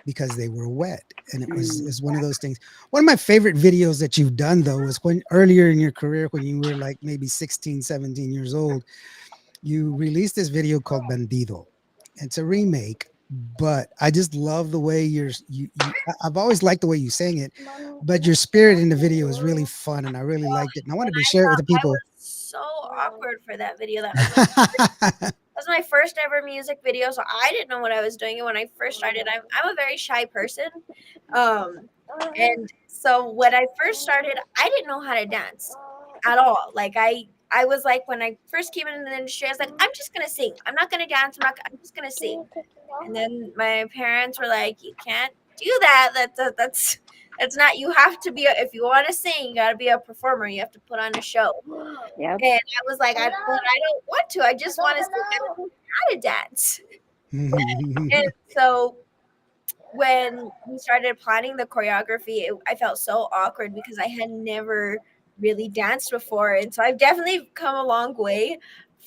Speaker 1: because they were wet. And it was
Speaker 3: Mm.
Speaker 1: is one of those things. One of my favorite videos that you've done though was when earlier in your career, when you were like maybe 16, 17 years old, you released this video called Bandido. It's a remake, but I just love the way I've always liked the way you sang it, but your spirit in the video is really fun and I really liked it. And I
Speaker 2: And
Speaker 1: wanted to
Speaker 2: I
Speaker 1: share it with
Speaker 2: thought
Speaker 1: the
Speaker 2: I
Speaker 1: people.
Speaker 2: was so awkward for that video. That was was my first ever music video, so I didn't know what I was doing. And when I first started, I'm a very shy person, and so when I first started, I didn't know how to dance at all. Like I was like, when I first came into the industry, I was like, I'm just gonna sing. I'm not gonna dance. I'm just gonna sing. And then my parents were like, you can't do that. That's not. You have to be. If you want to sing, you got to be a performer. You have to put on a show.
Speaker 3: Yep.
Speaker 2: And I was like, but I don't want to. I just want to sing. I don't know how to dance. And so when we started planning the choreography, I felt so awkward because I had never really danced before. And so I've definitely come a long way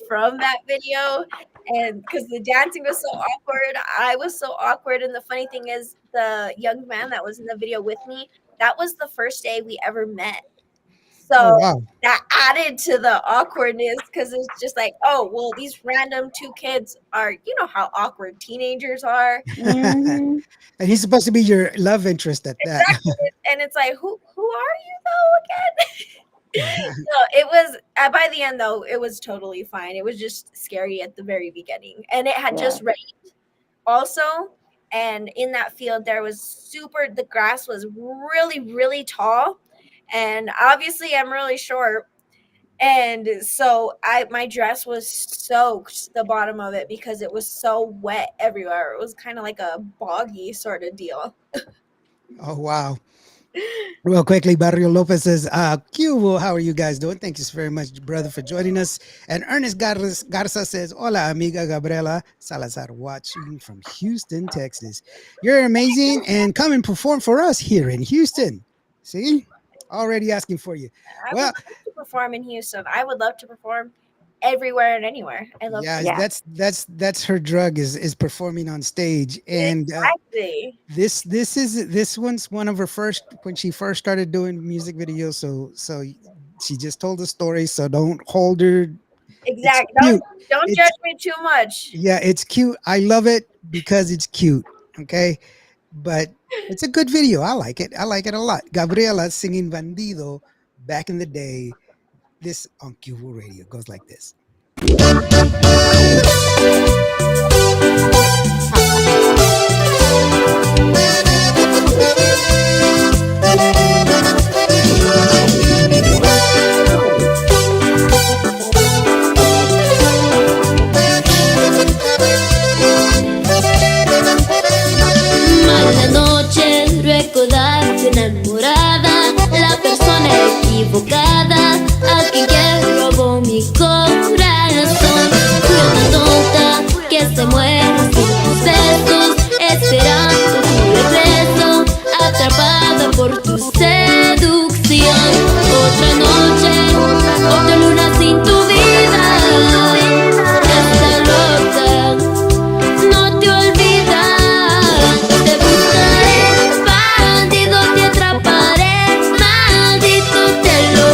Speaker 2: from that video. And because the dancing was so awkward, I was so awkward. And the funny thing is, the young man that was in the video with me, that was the first day we ever met.
Speaker 1: Oh
Speaker 2: So
Speaker 1: wow.
Speaker 2: that added to the awkwardness because it's just like, oh, well, these random two kids are, you know how awkward teenagers are.
Speaker 3: Mhm.
Speaker 1: And he's supposed to be your love interest at that.
Speaker 2: Exactly. And it's like, who are you though again? So it was by the end though, it was totally fine. It was just scary at the very beginning. And it had
Speaker 3: Yeah.
Speaker 2: just rained also. And in that field there was the grass was really, really tall. And obviously I'm really short. And so my dress was soaked, the bottom of it, because it was so wet everywhere. It was kind of like a boggy sort of deal.
Speaker 1: Oh wow. Real quickly, Barrio Lopez says, Q, how are you guys doing? Thank you so very much, brother, for joining us. And Ernest Garza says, Hola, amiga Gabriela Salazar, watching from Houston, Texas. You're amazing and come and perform for us here in Houston. See? Already asking for you.
Speaker 2: I would
Speaker 1: Well,
Speaker 2: love to perform in Houston. I would love to perform everywhere and anywhere. I love
Speaker 1: yeah,
Speaker 2: to.
Speaker 3: Yeah.
Speaker 1: that's her drug is performing on stage. And
Speaker 2: Exactly.
Speaker 1: this one's one of her first when she first started doing music videos. So she just told the story. So don't hold her. It's
Speaker 2: Exactly.
Speaker 1: cute.
Speaker 2: Don't
Speaker 1: It's
Speaker 2: judge me too much.
Speaker 1: yeah, it's cute. I love it because it's cute. Okay, but it's a good video. I like it. I like it a lot. Gabriela singing "Bandido" back in the day. This on Cubo Radio goes like this.
Speaker 4: Mala noche, recordarte enamorada, la persona equivocada, a quien que robó mi corazón. Fui una tonta que se muere sin tus besos, esperando tu regreso, atrapada por tu seducción. Otra noche, otra luna sin tu vida, esta loca no te olvidas. Te buscaré, bandido, te atraparé, maldito, te lo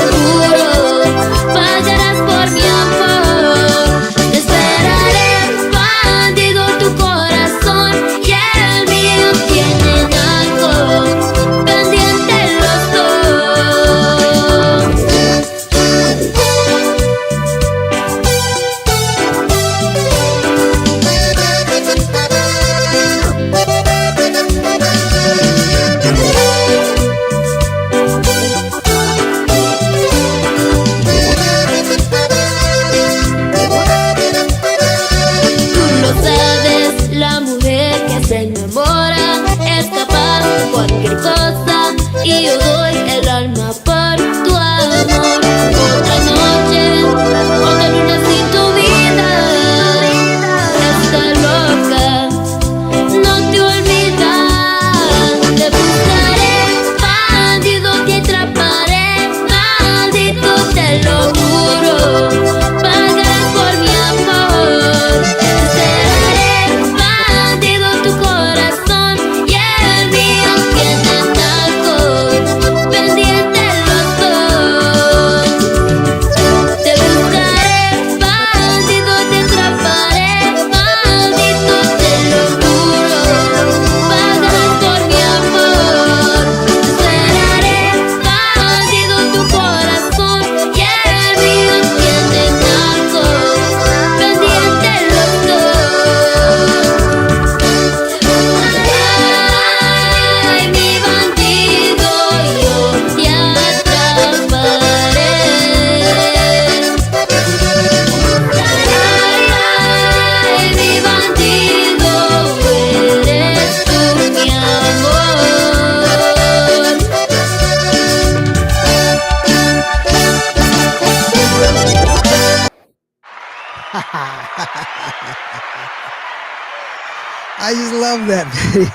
Speaker 1: I just love that video.
Speaker 2: In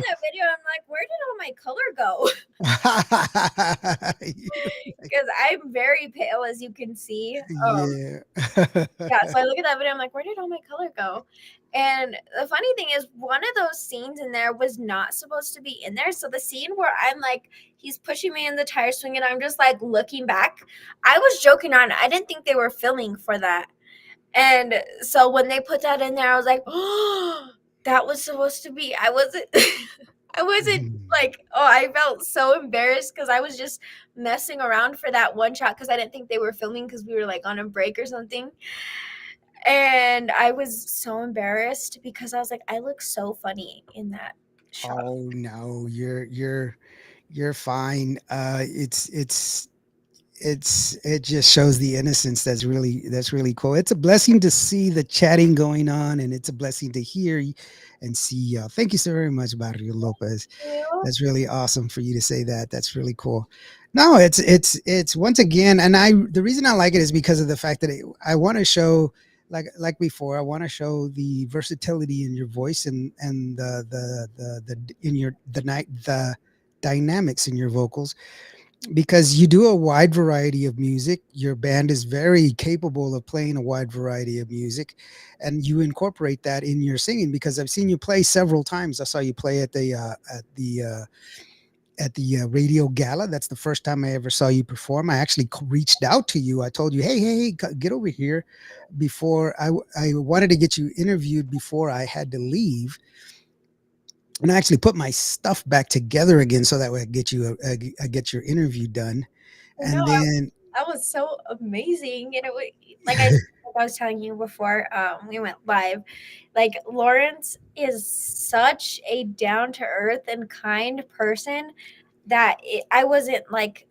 Speaker 2: that video, I'm like, where did all my color go? Because I'm very pale, as you can see.
Speaker 1: Yeah.
Speaker 2: Yeah, so I look at that video, I'm like, where did all my color go? And the funny thing is, one of those scenes in there was not supposed to be in there. So the scene where I'm like, he's pushing me in the tire swing, and I'm just like looking back, I was joking on it. I didn't think they were filming for that. And so when they put that in there, I was like, oh, that was supposed to be. I wasn't, I wasn't like, oh, I felt so embarrassed because I was just messing around for that one shot because I didn't think they were filming because we were like on a break or something. And I was so embarrassed because I was like, I look so funny in that shot.
Speaker 1: Oh no, you're fine. It just shows the innocence. That's really cool. It's a blessing to see the chatting going on, and it's a blessing to hear and see y'all. Thank you so very much, Barrio Lopez.
Speaker 2: You?
Speaker 1: That's really awesome for you to say that. That's really cool. No, it's once again, and the reason I like it is because of the fact that I want to show, like before, I want to show the versatility in your voice and the in your the night the dynamics in your vocals, because you do a wide variety of music. Your band is very capable of playing a wide variety of music, and you incorporate that in your singing. Because I've seen you play several times. I saw you play at the radio gala. That's the first time I ever saw you perform. I actually reached out to you. I told you, hey, get over here. Before I wanted to get you interviewed before I had to leave, and I actually put my stuff back together again so that way I get your interview done.
Speaker 2: I know
Speaker 1: And then
Speaker 2: that was so amazing. You know, like I was telling you before we went live, like Lawrence is such a down to earth and kind person that I wasn't like,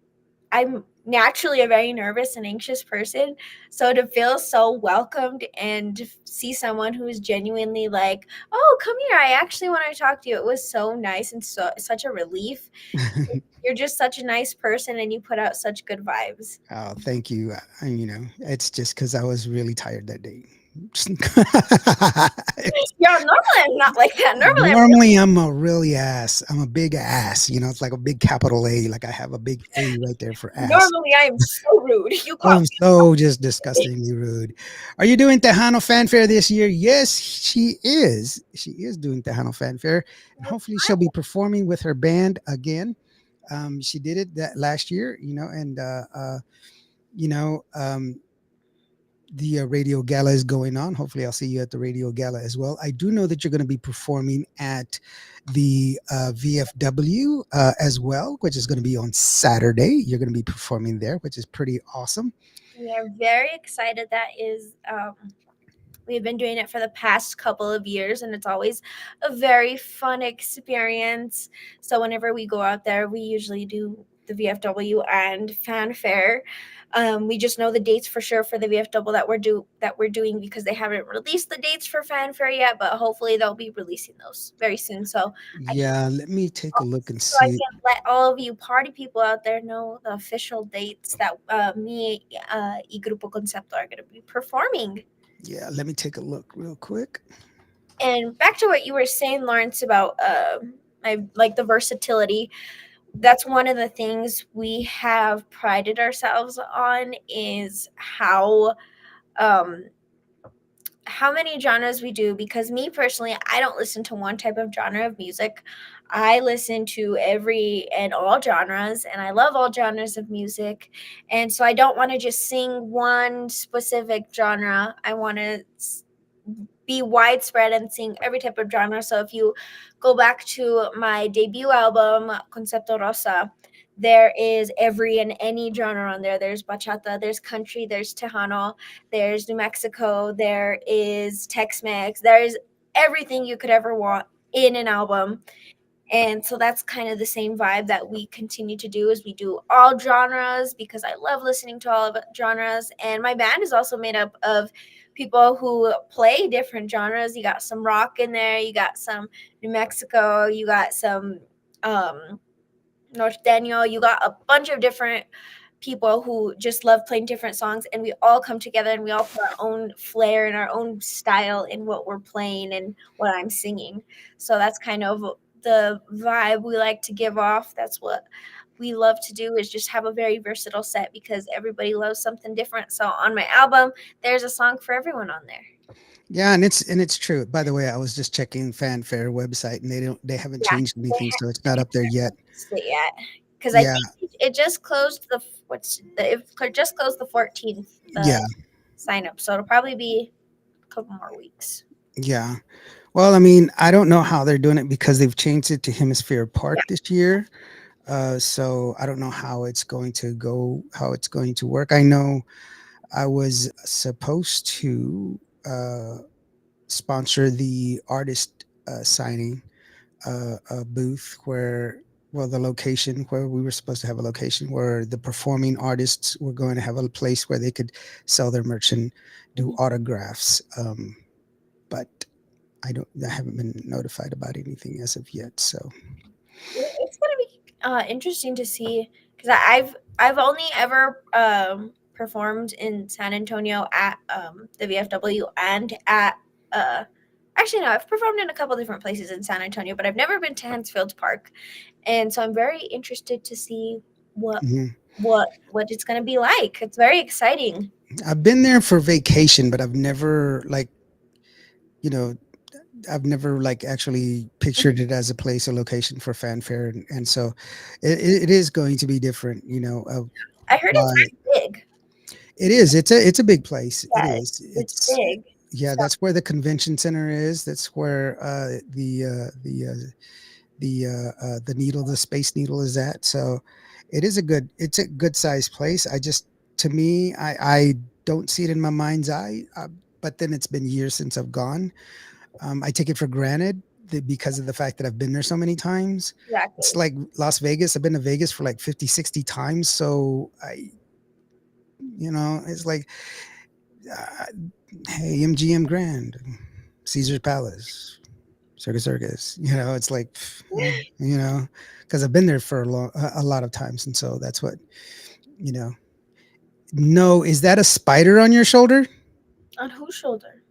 Speaker 2: I'm naturally a very nervous and anxious person. So to feel so welcomed and to see someone who is genuinely like, oh, come here, I actually want to talk to you. It was so nice and so such a relief. You're just such a nice person and you put out such good vibes.
Speaker 1: oh, thank you. It's just because I was really tired that day.
Speaker 2: Yeah, normally I'm not like that. Normally I'm
Speaker 1: Normally, I'm a really ass. I'm a big ass. It's like a big capital A. Like I have a big A right there for ass.
Speaker 2: normally I am so rude. You call
Speaker 1: I'm so just disgustingly rude. Are you doing Tejano Fanfare this year? Yes, she is. She is doing Tejano Fanfare, and hopefully she'll be performing with her band again. She did it that last year, and you know, um, the radio gala is going on. Hopefully, I'll see you at the radio gala as well. I do know that you're going to be performing at the VFW as well, which is going to be on Saturday. You're going to be performing there, which is pretty awesome.
Speaker 2: We are very excited. That is, we've been doing it for the past couple of years, and it's always a very fun experience. So whenever we go out there, we usually do the VFW and fanfare. We just know the dates for sure for the VFW that we're doing because they haven't released the dates for fanfare yet, but hopefully they'll be releasing those very soon. So
Speaker 1: Yeah, let me take a look and
Speaker 2: I
Speaker 1: see.
Speaker 2: can let all of you party people out there know the official dates that me y Grupo Concepto are going to be performing.
Speaker 1: Yeah, let me take a look real quick.
Speaker 2: And back to what you were saying, Lawrence, about I like the versatility. That's one of the things we have prided ourselves on is um, how many genres we do, because me personally, I don't listen to one type of genre of music. I listen to every and all genres, and I love all genres of music. And so I don't want to just sing one specific genre. I want to be widespread and sing every type of genre. So if you go back to my debut album, Concepto Rosa, there is every and any genre on there. There's bachata, there's country, there's Tejano, there's New Mexico, there is Tex-Mex, there's everything you could ever want in an album. And so that's kind of the same vibe that we continue to do is we do all genres because I love listening to all of genres. And my band is also made up of people who play different genres. You got some rock in there, you got some New Mexico, you got some norteño, you got a bunch of different people who just love playing different songs, and we all come together and we all put our own flair and our own style in what we're playing and what I'm singing. So that's kind of the vibe we like to give off. That's what we love to do, is just have a very versatile set because everybody loves something different. So on my album, there's a song for everyone on there.
Speaker 1: Yeah, and it's true. By the way, I was just checking Fanfare website, and they haven't
Speaker 2: Yeah,
Speaker 1: changed anything, so it's not up there yet.
Speaker 2: it yet, because I
Speaker 1: Yeah,
Speaker 2: think it just closed it just closed the 14th,
Speaker 1: yeah,
Speaker 2: the sign up, so it'll probably be a couple more weeks.
Speaker 1: yeah. Well, I mean, I don't know how they're doing it because they've changed it to Hemisphere
Speaker 2: Yeah.
Speaker 1: Park this year. So I don't know how it's going to go, how it's going to work. I know I was supposed to sponsor the artist signing booth where, well, the location where we were supposed to have a location where the performing artists were going to have a place where they could sell their merch and do autographs. But I haven't been notified about anything as of yet. So
Speaker 2: It's gonna be interesting to see, because I've only ever performed in San Antonio at the VFW and at actually no, I've performed in a couple different places in San Antonio, but I've never been to Hansfield Park, and so I'm very interested to see what
Speaker 1: mhm.
Speaker 2: what it's gonna be like. It's very exciting.
Speaker 1: I've been there for vacation, but I've never like, you know, I've never like actually pictured it as a place or location for fanfare, and so it is going to be different,
Speaker 2: I heard it's
Speaker 1: why
Speaker 2: very big.
Speaker 1: it is. It's a big place. It
Speaker 2: Yeah,
Speaker 1: is.
Speaker 2: it's
Speaker 1: It's
Speaker 2: big.
Speaker 1: yeah.
Speaker 2: So
Speaker 1: That's where the convention center is. That's where the needle, the Space Needle, is at. So it's a good sized place. I just, to me, I don't see it in my mind's eye. But then it's been years since I've gone. I take it for granted that because of the fact that I've been there so many times.
Speaker 2: exactly.
Speaker 1: It's like Las Vegas. I've been to Vegas for like 50, 60 times. So it's like, uh, hey, MGM Grand, Caesar's Palace, Circus. It's like, because I've been there for a lot of times, and so that's what, you know. No, is that a spider on your shoulder?
Speaker 2: On whose shoulder?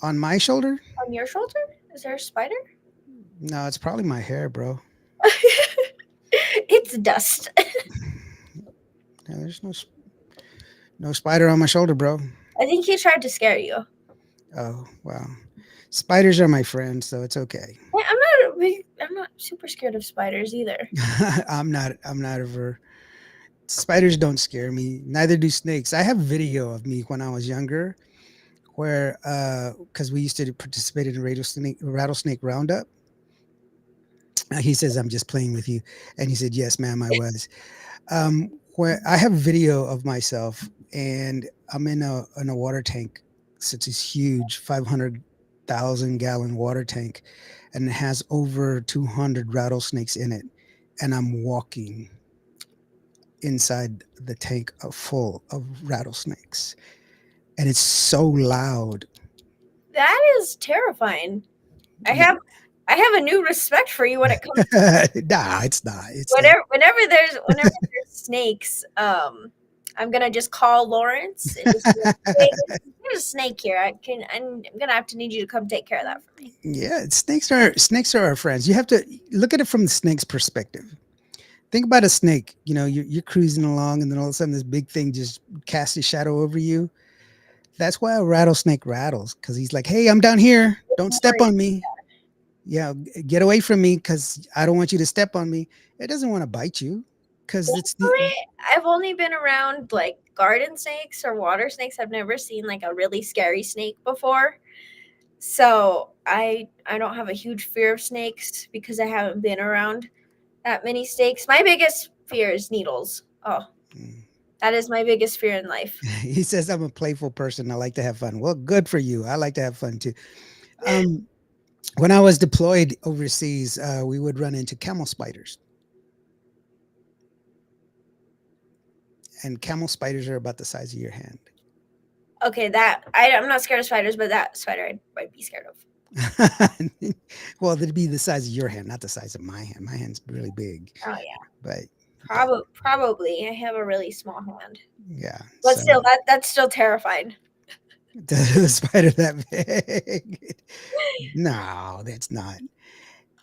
Speaker 1: On my shoulder?
Speaker 2: On your shoulder? Is there a spider?
Speaker 1: No, it's probably my hair, bro.
Speaker 2: It's dust.
Speaker 1: Yeah, there's no spider on my shoulder, bro.
Speaker 2: I think he tried to scare you.
Speaker 1: Oh, wow. Spiders are my friends, so it's okay.
Speaker 2: Yeah, I'm not super scared of spiders either.
Speaker 1: I'm not ever. Spiders don't scare me. Neither do snakes. I have video of me when I was younger, where because we used to participate in a rattlesnake roundup. He says, "I'm just playing with you," and he said, "Yes, ma'am, I was." Where I have video of myself, and I'm in a water tank. So it's this huge 500,000 gallon water tank, and it has over 200 rattlesnakes in it, and I'm walking inside the tank full of rattlesnakes, and it's so loud.
Speaker 2: That is terrifying. I
Speaker 1: Yeah.
Speaker 2: have a new respect for you when it comes
Speaker 1: Nah, it's not. It's not.
Speaker 2: whenever there's snakes. I'm gonna just call Lawrence and just be like, hey, there's a snake here. I'm gonna have to need you to come take care of that for me.
Speaker 1: Yeah, snakes are our friends. You have to look at it from the snake's perspective. Think about a snake. You're cruising along, and then all of a sudden, this big thing just casts a shadow over you. That's why a rattlesnake rattles, because he's like, "Hey, I'm down here. Don't step on me. Yeah, get away from me, because I don't want you to step on me." It doesn't want to bite you, because it's
Speaker 2: Thankfully, I've only been around like garden snakes or water snakes. I've never seen like a really scary snake before. So I don't have a huge fear of snakes because I haven't been around that many snakes. My biggest fear is needles. Oh, that is my biggest fear in life.
Speaker 1: He says, "I'm a playful person. I like to have fun." Well, good for you. I like to have fun too. When I was deployed overseas, we would run into camel spiders. And camel spiders are about the size of your hand.
Speaker 2: Okay, I'm not scared of spiders, but that spider I'd be scared of.
Speaker 1: Well, they'd be the size of your hand, not the size of my hand. My hand's really big.
Speaker 2: Oh yeah.
Speaker 1: But
Speaker 2: Probably. I have a really small hand,
Speaker 1: Yeah.
Speaker 2: but
Speaker 1: So
Speaker 2: still, that's still terrifying.
Speaker 1: the spider that big. No, that's not.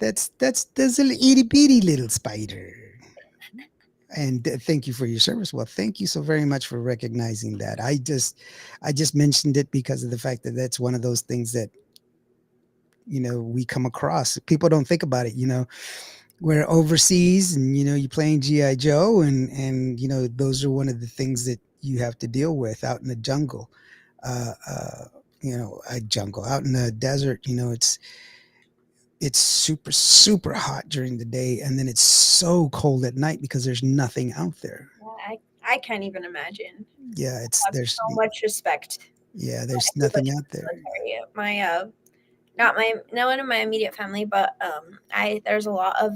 Speaker 1: That's an itty bitty little spider. And thank you for your service. Well, thank you so very much for recognizing that. I just mentioned it because of the fact that that's one of those things that we come across. People don't think about it. We're overseas, and you're playing GI Joe, and those are one of the things that you have to deal with out in the jungle. Uh, uh, a jungle out in the desert. It's super super hot during the day, and then it's so cold at night because there's nothing out there.
Speaker 2: I can't even imagine.
Speaker 1: Yeah,
Speaker 2: I
Speaker 1: it's
Speaker 2: have
Speaker 1: there's
Speaker 2: so much respect
Speaker 1: yeah,
Speaker 2: for
Speaker 1: there's nothing
Speaker 2: everybody in
Speaker 1: out
Speaker 2: the
Speaker 1: there.
Speaker 2: military. Not my no one in my immediate family, but I there's a lot of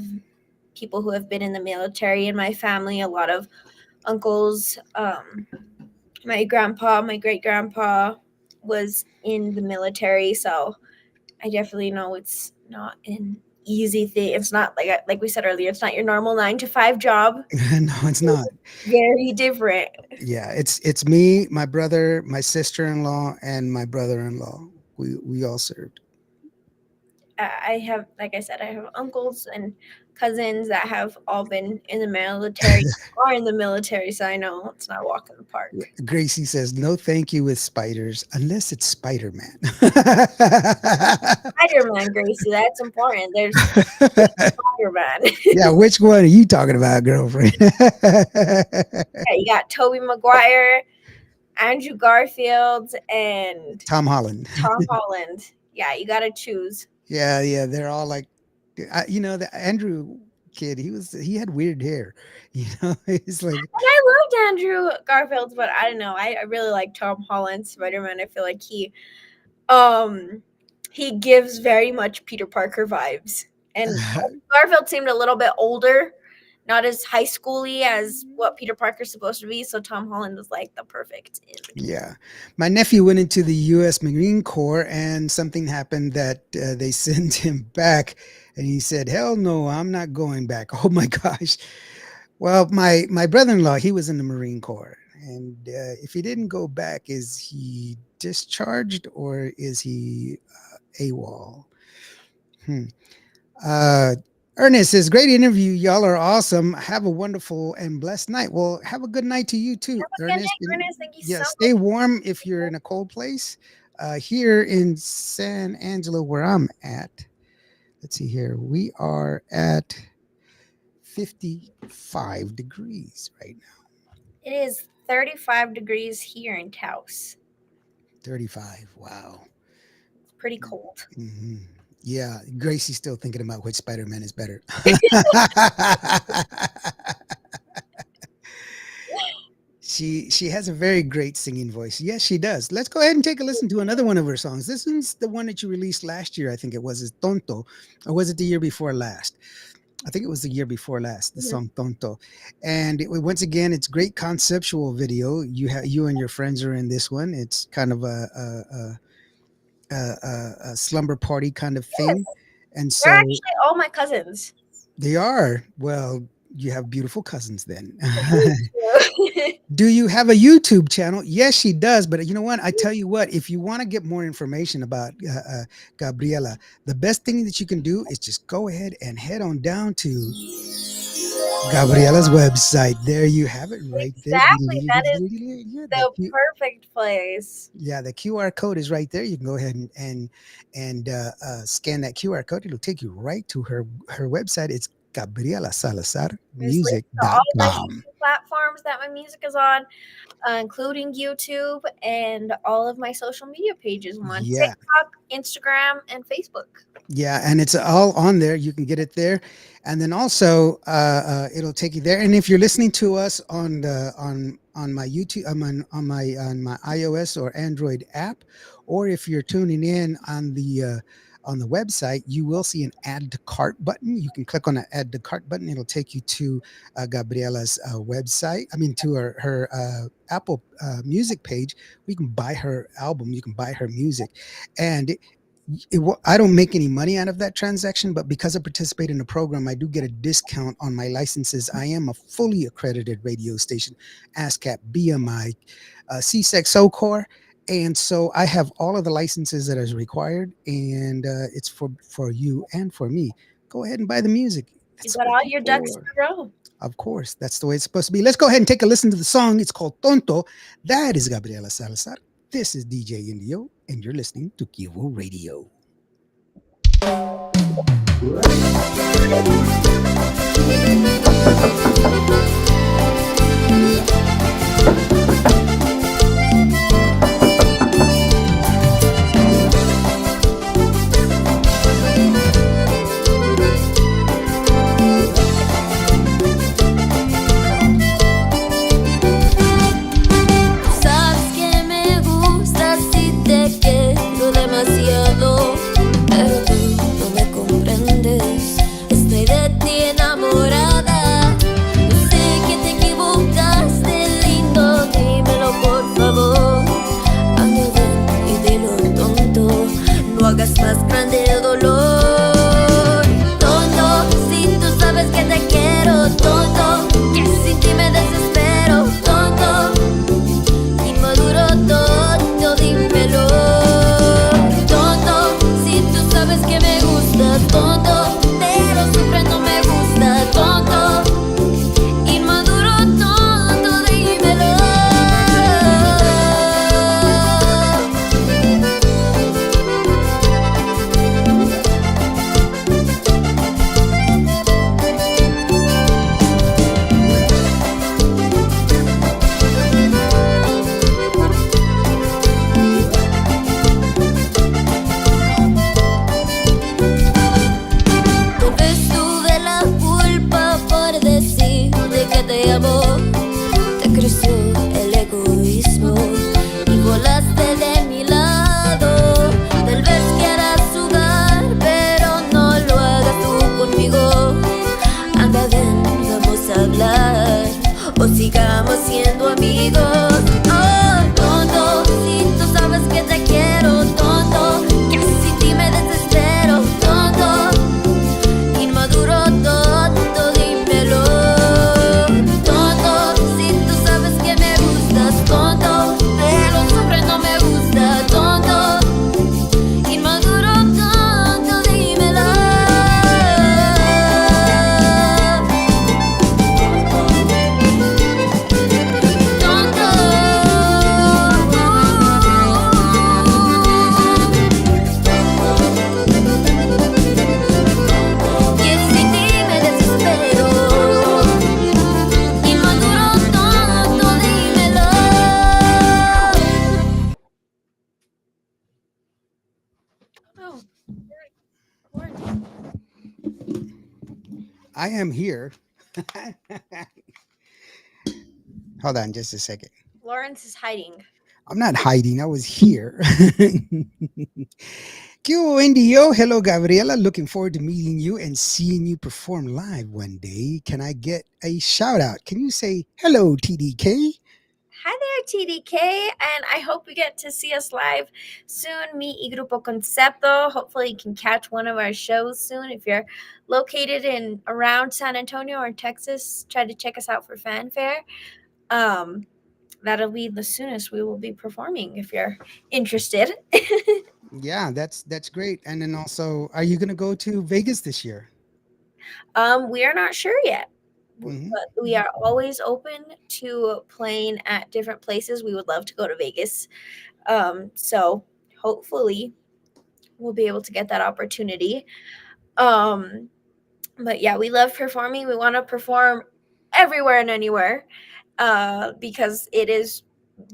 Speaker 2: people who have been in the military in my family. A lot of uncles. My grandpa, my great grandpa, was in the military, so I definitely know it's not an easy thing. It's not like we said earlier. It's not your normal 9 to 5 job.
Speaker 1: No, it's not.
Speaker 2: Very different.
Speaker 1: Yeah, it's me, my brother, my sister-in-law, and my brother-in-law. We all served.
Speaker 2: I have, like I said, I have uncles and cousins that have all been in the military or in the military, so I know it's not a walk in the
Speaker 1: Yeah,
Speaker 2: park.
Speaker 1: Gracie says no thank you with spiders unless it's Spider-Man.
Speaker 2: Spider Man, Gracie, that's important. There's Spider Man.
Speaker 1: Yeah, which one are you talking about, girlfriend?
Speaker 2: You got Toby Maguire, Andrew Garfield, and
Speaker 1: Tom Holland.
Speaker 2: Tom Holland. Yeah, you got to choose.
Speaker 1: Yeah, yeah, they're all like, the Andrew kid. He had weird hair. He's like,
Speaker 2: And I loved Andrew Garfield, but I don't know. I really like Tom Holland Spider Man. I feel like um he gives very much Peter Parker vibes. And Garfield seemed a little bit older, not as high schooly as what Peter Parker's supposed to be. So Tom Holland was like the perfect in between.
Speaker 1: yeah. My nephew went into the U.S. Marine Corps, and something happened that they sent him back, and he said, "Hell no, I'm not going back." Oh my gosh. Well, my brother-in-law, he was in the Marine Corps, and if he didn't go back, is he discharged or is he AWOL? Hmm. Uh, Ernest says, "Great interview. Y'all are awesome. Have a wonderful and blessed night." Well, have a good night to you too,
Speaker 2: Have a good
Speaker 1: Ernest.
Speaker 2: night, Ernest. Thank you
Speaker 1: Yeah,
Speaker 2: so
Speaker 1: stay
Speaker 2: much.
Speaker 1: warm if you're in a cold place. Here in San Angelo, where I'm at, let's see here. We are at 55 degrees right now.
Speaker 2: It is 35 degrees here in Taos.
Speaker 1: 35. Wow.
Speaker 2: It's pretty cold.
Speaker 1: Hmm. Yeah, Gracie's still thinking about which Spider-Man is better. She has a very great singing voice. Yes, she does. Let's go ahead and take a listen to another one of her songs. This one's the one that you released last year, I think it was. Is Tonto, or was it the year before last? I think it was the year before last. The
Speaker 2: Mhm.
Speaker 1: song Tonto, and once again, it's great conceptual video. You and your friends are in this one. It's kind of a slumber party kind of
Speaker 2: Yes,
Speaker 1: thing, and
Speaker 2: they're
Speaker 1: so
Speaker 2: actually all my cousins.
Speaker 1: they are. Well, you have beautiful cousins then.
Speaker 2: Thank
Speaker 1: Do you have a YouTube channel? Yes, she does. But you know what? I tell you what, if you want to get more information about Gabriela, the best thing that you can do is just go ahead and head on down to Gabriela's website. There you have it right there.
Speaker 2: Exactly. That is
Speaker 1: Yeah,
Speaker 2: the perfect place.
Speaker 1: yeah, the QR code is right there. You can go ahead and scan that QR code. It'll take you right to her website. It's Gabriela Salazar
Speaker 2: There's links to all of my
Speaker 1: music.com.
Speaker 2: streaming platforms that my music is on, including YouTube and all of my social media pages. I'm on
Speaker 1: Yeah.
Speaker 2: TikTok, Instagram, and Facebook.
Speaker 1: Yeah, and it's all on there. You can get it there, and then also it'll take you there. And if you're listening to us on my YouTube, on my iOS or Android app, or if you're tuning in on the website, you will see an add to cart button. You can click on the add to cart button. It'll take you to Gabriela's website. I mean, to her Apple Music page. We can buy her album. You can buy her music, and I don't make any money out of that transaction, but because I participate in the program, I do get a discount on my licenses. I am a fully accredited radio station, ASCAP, BMI, CSEC, SOCOR. And so I have all of the licenses that is required, and it's for you and for me. Go ahead and buy the music.
Speaker 2: You
Speaker 1: That's
Speaker 2: got
Speaker 1: what
Speaker 2: all
Speaker 1: it's
Speaker 2: your ducks in
Speaker 1: for.
Speaker 2: a row.
Speaker 1: Of course, that's the way it's supposed to be. Let's go ahead and take a listen to the song. It's called Tonto. That is Gabriela Salazar. This is DJ Indio, and you're listening to Kivu Radio.
Speaker 4: Sabes que me gustas y te quiero demasiado, pero tú no me comprendes. Estoy de ti enamorada. Yo sé que te equivocaste, lindo, dímelo por favor. Anda ven y dilo tonto, no hagas más grande el dolor. Tonto, si tú sabes que te quiero, tonto, que sin ti me desespero, tonto. Inmaduro, tonto, dímelo. Tonto, si tú sabes que me gustas, tonto, pero siempre no me gusta, tonto. Inmaduro, tonto, dímelo. Tal vez tuve la culpa por decirte que te amo. Te creció el egoísmo y volaste de mi lado. Tal vez quieras jugar, pero no lo hagas tú conmigo. Anda ven, vamos a hablar o sigamos siendo amigos. Oh, tonto, si tú sabes que te quiero, tonto, que sin ti me desespero, tonto. Inmaduro, tonto, dímelo. Tonto, si tú sabes que me gustas, tonto, pero siempre no me gusta, tonto. Inmaduro, tonto, dímelo. Que sin ti me desespero. Inmaduro, tonto, dímelo.
Speaker 2: Oh, quarantine.
Speaker 1: I am here. Hold on just a second.
Speaker 2: Lawrence is hiding.
Speaker 1: I'm not hiding. I was here. Q Indio. Hello, Gabriela. Looking forward to meeting you and seeing you perform live one day. Can I get a shout out? Can you say hello, TDK?
Speaker 2: Hi there, TDK, and I hope you get to see us live soon. Me y Grupo Concepto. Hopefully, you can catch one of our shows soon. If you're located in around San Antonio or Texas, try to check us out for Fanfare. That'll be the soonest we will be performing if you're interested.
Speaker 1: Yeah, that's great. And then also, are you gonna go to Vegas this year?
Speaker 2: We are not sure yet,
Speaker 1: Mhm.
Speaker 2: but we are always open to playing at different places. We would love to go to Vegas. So hopefully we'll be able to get that opportunity. Um, but yeah, we love performing. We want to perform everywhere and anywhere, because it is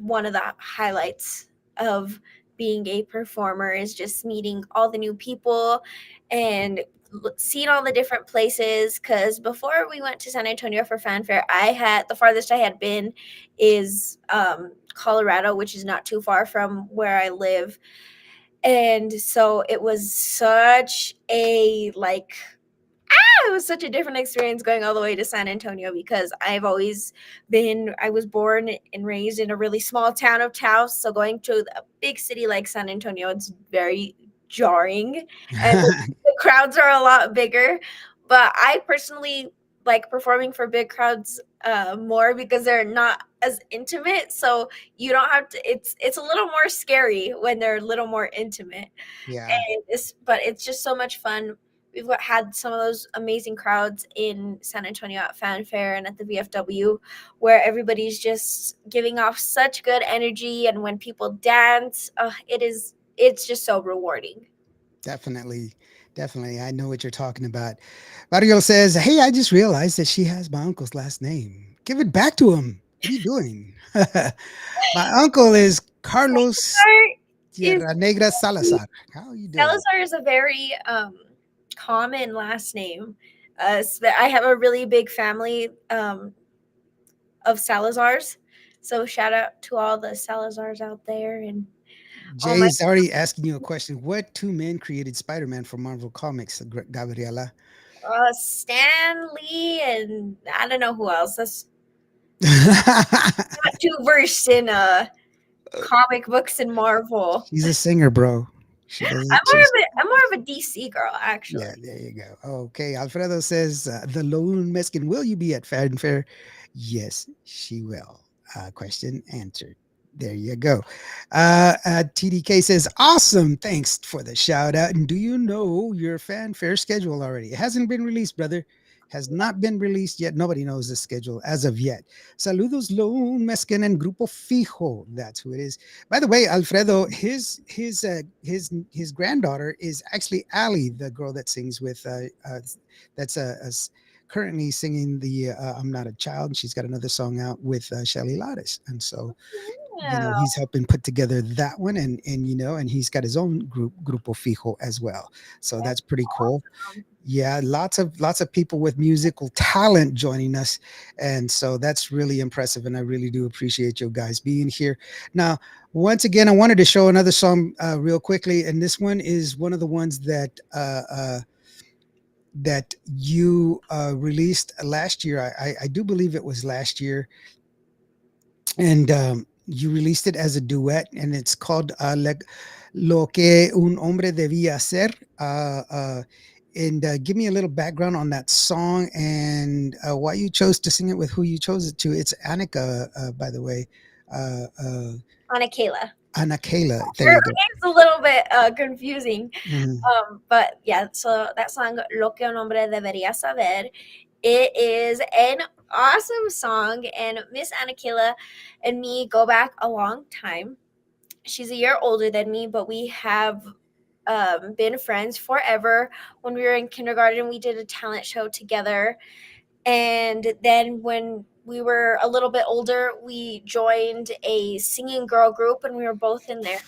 Speaker 2: one of the highlights of being a performer is just meeting all the new people and seeing all the different places. Because before we went to San Antonio for Fanfare, I had the farthest I had been is Colorado, which is not too far from where I live. And so it was such a it was such a different experience going all the way to San Antonio because I was born and raised in a really small town of Taos. So going to a big city like San Antonio, it's very jarring, and the crowds are a lot bigger. But I personally like performing for big crowds more because they're not as intimate. So you don't have to. It's a little more scary when they're a little more intimate.
Speaker 1: Yeah,
Speaker 2: And but it's just so much fun. We've had some of those amazing crowds in San Antonio at Fanfare and at the VFW, where everybody's just giving off such good energy, and when people dance, it's just so rewarding.
Speaker 1: definitely. Definitely. I know what you're talking about. Mario says, "Hey, I just realized that she has my uncle's last name. Give it back to him. What are you doing?" My uncle is Carlos
Speaker 2: Salazar is
Speaker 1: Tierra Negra Salazar. How are you doing?
Speaker 2: Salazar is a very common last name. I have a really big family of Salazars, so shout out to all the Salazars out there and all my
Speaker 1: Jay's already asking you a question. What two men created Spider-Man for Marvel Comics, Gabriella?
Speaker 2: Stan Lee and I don't know who else. That's not too versed in comic books and Marvel.
Speaker 1: She's a singer, bro. She doesn't. She's
Speaker 2: I'm more of a DC girl
Speaker 1: yeah.
Speaker 2: actually.
Speaker 1: There you go. Okay, Alfredo says the lone Mexican. Will you be at Fanfare? Yes, she will. Question answered. There you go. TDK says, awesome. Thanks for the shout out. And do you know your fanfare schedule already? It hasn't been released, brother. Has not been released yet. Nobody knows the schedule as of yet. Saludos, Lone Mescan and Grupo Fijo. That's who it is. By the way, Alfredo, his granddaughter is actually Ali, the girl that sings with that's currently singing the I'm Not a Child. She's got another song out with Shelly Lattis. And so,
Speaker 2: Yeah.
Speaker 1: he's helping put together that one and and he's got his own group, Grupo Fijo as well. So that's pretty cool.
Speaker 2: Awesome.
Speaker 1: Yeah, lots of people with musical talent joining us. And so that's really impressive. And I really do appreciate you guys being here. Now, once again, I wanted to show another song real quickly. And this one is one of the ones that you released last year. I do believe it was last year, and you released it as a duet, and it's called "Lo que un hombre debía hacer." And give me a little background on that song and why you chose to sing it with who you chose it to. It's Annika, by the way.
Speaker 2: Anna Kayla.
Speaker 1: Anna Kayla. There
Speaker 2: Her
Speaker 1: you go.
Speaker 2: name's a little bit confusing.
Speaker 1: Mhm.
Speaker 2: But yeah, so that song, Lo que un hombre debería saber, it is an awesome song. And Miss Anna Kayla and me go back a long time. She's a year older than me, but we have been friends forever. When we were in kindergarten, we did a talent show together. And then when we were a little bit older, we joined a singing girl group and we were both in there.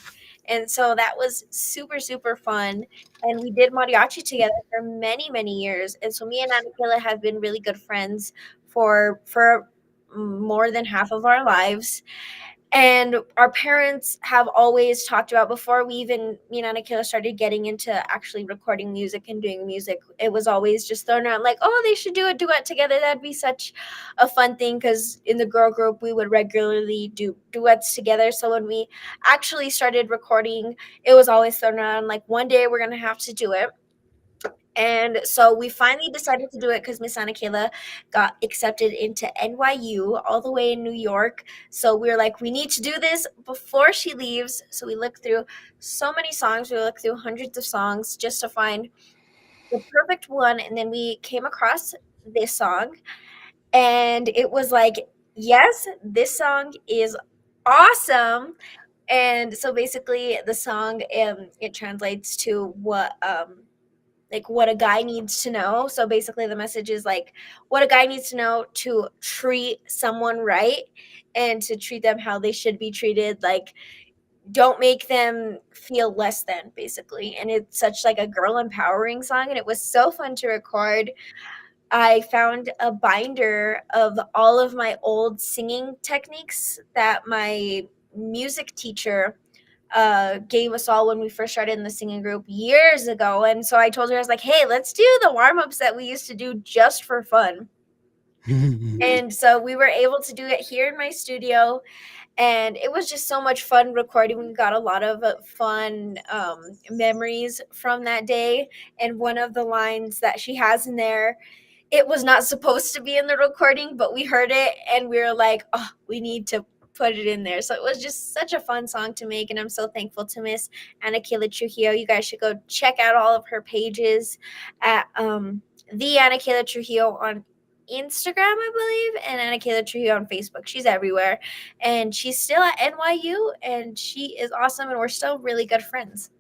Speaker 2: And so that was super, super fun. And we did mariachi together for many, many years. And so me and Anna have been really good friends for more than half of our lives. And our parents have always talked about before we even me and Anakila started getting into actually recording music and doing music, it was always just thrown around like, oh, they should do a duet together. That'd be such a fun thing because in the girl group we would regularly do duets together. So when we actually started recording, it was always thrown around like one day we're gonna have to do it. And so we finally decided to do it because Miss Anna Kayla got accepted into NYU all the way in New York. So we were like, we need to do this before she leaves. So we looked through so many songs. We looked through hundreds of songs just to find the perfect one. And then we came across this song. And it was like, yes, this song is awesome. And so basically the song it translates to what a guy needs to know. So basically the message is like what a guy needs to know to treat someone right and to treat them how they should be treated. Like don't make them feel less than basically. And it's such like a girl empowering song and it was so fun to record. I found a binder of all of my old singing techniques that my music teacher gave us all when we first started in the singing group years ago. And so I told her, I was like, hey, let's do the warm ups that we used to do just for fun. And so we were able to do it here in my studio. and it was just so much fun recording. We got a lot of fun memories from that day. And one of the lines that she has in there, it was not supposed to be in the recording, but we heard it and we were like, oh, we need to put it in there. So it was just such a fun song to make, and I'm so thankful to Miss Anna Kayla Trujillo. You guys should go check out all of her pages at the Anna Kayla Trujillo on Instagram, I believe, and Anna Kayla Trujillo on Facebook. She's everywhere, and she's still at NYU, and she is awesome, and we're still really good friends.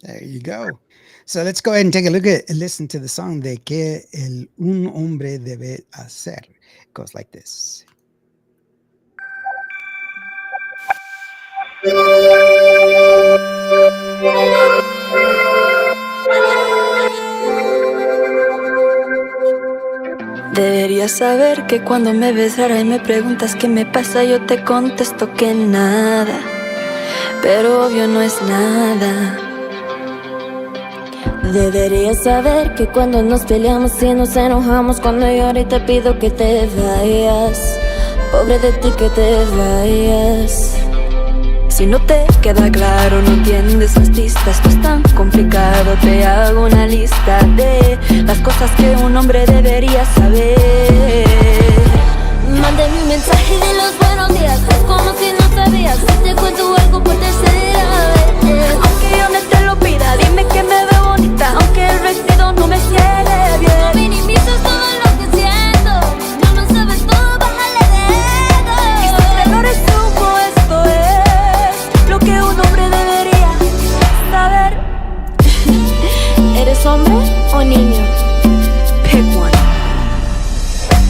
Speaker 1: There you go. So let's go ahead and take a look at listen to the song de que un hombre debe hacer. It goes like this.
Speaker 4: Deberías saber que cuando me ves rara y me preguntas qué me pasa, yo te contesto que nada, pero obvio no es nada. Deberías saber que cuando nos peleamos y nos enojamos, cuando lloro y te pido que te vayas, pobre de ti que te vayas. Si no te queda claro, no entiendes las pistas, no es tan complicado, te hago una lista de las cosas que un hombre debería saber. Mándame un mensaje de los buenos días, es como si no sabías, te cuento algo por tercera vez. Aunque yo no te lo pida, dime que me veo bonita, aunque el vestido no me quede bien. No minimices todo lo que siento, no lo sabes todo, bájale dedo. Y si te lo resumo, esto es lo que un hombre debería saber. ¿Eres hombre o niño? Pick one.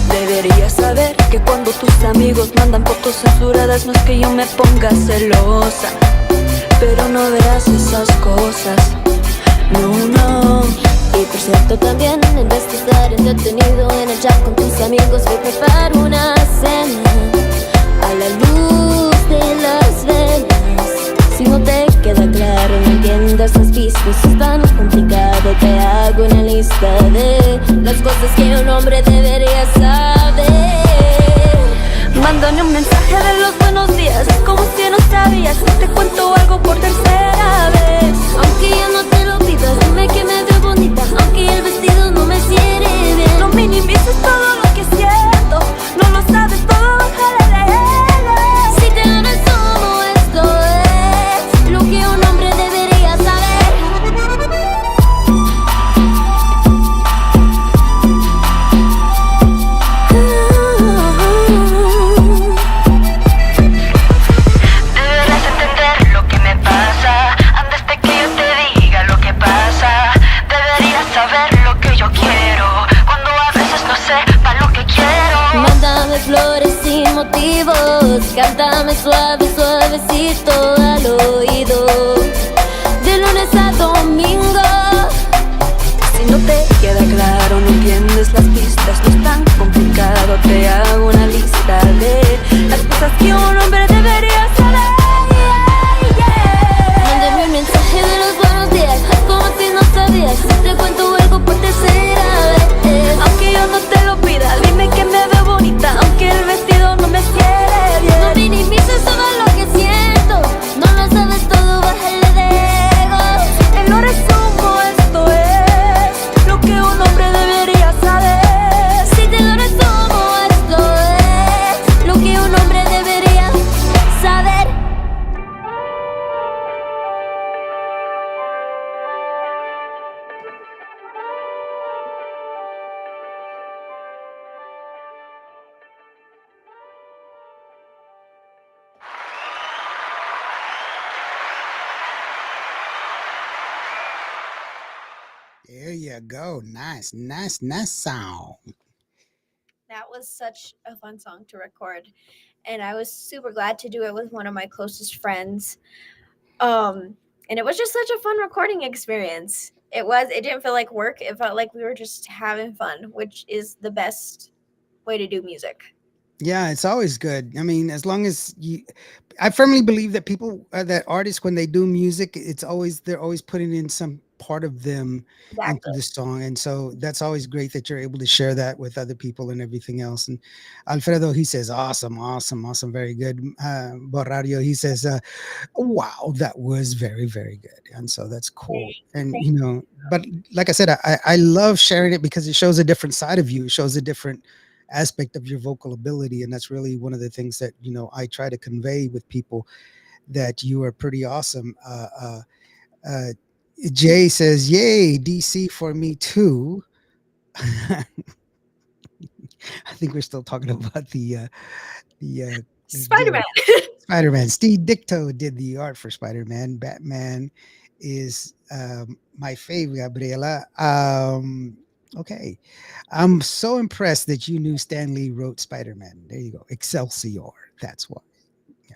Speaker 4: Deberías saber que cuando tus amigos mandan fotos censuradas, no es que yo me ponga celosa, pero no verás esas cosas, no. Y por cierto también, en vez de estar entretenido en el chat con tus amigos, voy a preparar una cena a la luz de las velas. Si no te queda claro, no entiendas las pistas, es tan complicado, te hago una lista de las cosas que un hombre debería saber. Mándame un mensaje de los buenos días, es como si no sabías, te cuento algo por tercera vez. Aunque yo no te lo pidas, dime que me veo bonita, aunque el vestido no me cierre bien. No minimices todo lo que siento, no lo sabes todo, bájale leer. Si te lo resumo, esto es lo que un hombre debería saber. Deberás entender lo que me pasa antes de que yo te diga lo que pasa. Deberías saber lo que yo quiero cuando a veces no sé para lo que quiero. Mándame flores sin motivos, cántame suave, suavecito al oído, de lunes a domingo. Si no te queda claro, no entiendes las pistas, no es tan complicado, te hago una lista de las cosas que un hombre debería saber. Mándame un mensaje de los buenos días, como si no sabías, te cuento algo por tercera vez. Aunque yo no te lo pida, dime que me veo bonita, aunque el vestido no me quede bien. No minimices todo lo que siento, no lo sabes todo, bájale de ego. En lo resumo, esto es lo que un hombre debería saber. Si te lo resumo, esto es lo que un hombre debería saber.
Speaker 1: There you go. Nice sound.
Speaker 2: That was such a fun song to record, and I was super glad to do it with one of my closest friends. And it was just such a fun recording experience. It didn't feel like work. It felt like we were just having fun, which is the best way to do music.
Speaker 1: Yeah, it's always good. I mean, as long as I firmly believe that people, that artists, when they do music, they're always putting in some part of them into
Speaker 2: Exactly.
Speaker 1: the song. And so that's always great that you're able to share that with other people and everything else. And Alfredo, he says, awesome, awesome, awesome, very good. Borrario, he says, wow, that was very, very good. And so that's cool. And,
Speaker 2: Thank-
Speaker 1: you know, but like I said, I love sharing it because it shows a different side of you. It shows a different aspect of your vocal ability. And that's really one of the things that, you know, I try to convey with people, that you are pretty awesome. Uh, Jay says, yay, DC for me too. I think we're still talking about the
Speaker 2: Spider-Man.
Speaker 1: Spider-Man. Steve Dicto did the art for Spider-Man. Batman is my favorite, Gabriela. Okay. I'm so impressed that you knew Stan Lee wrote Spider-Man. There you go. Excelsior. That's why. Yeah.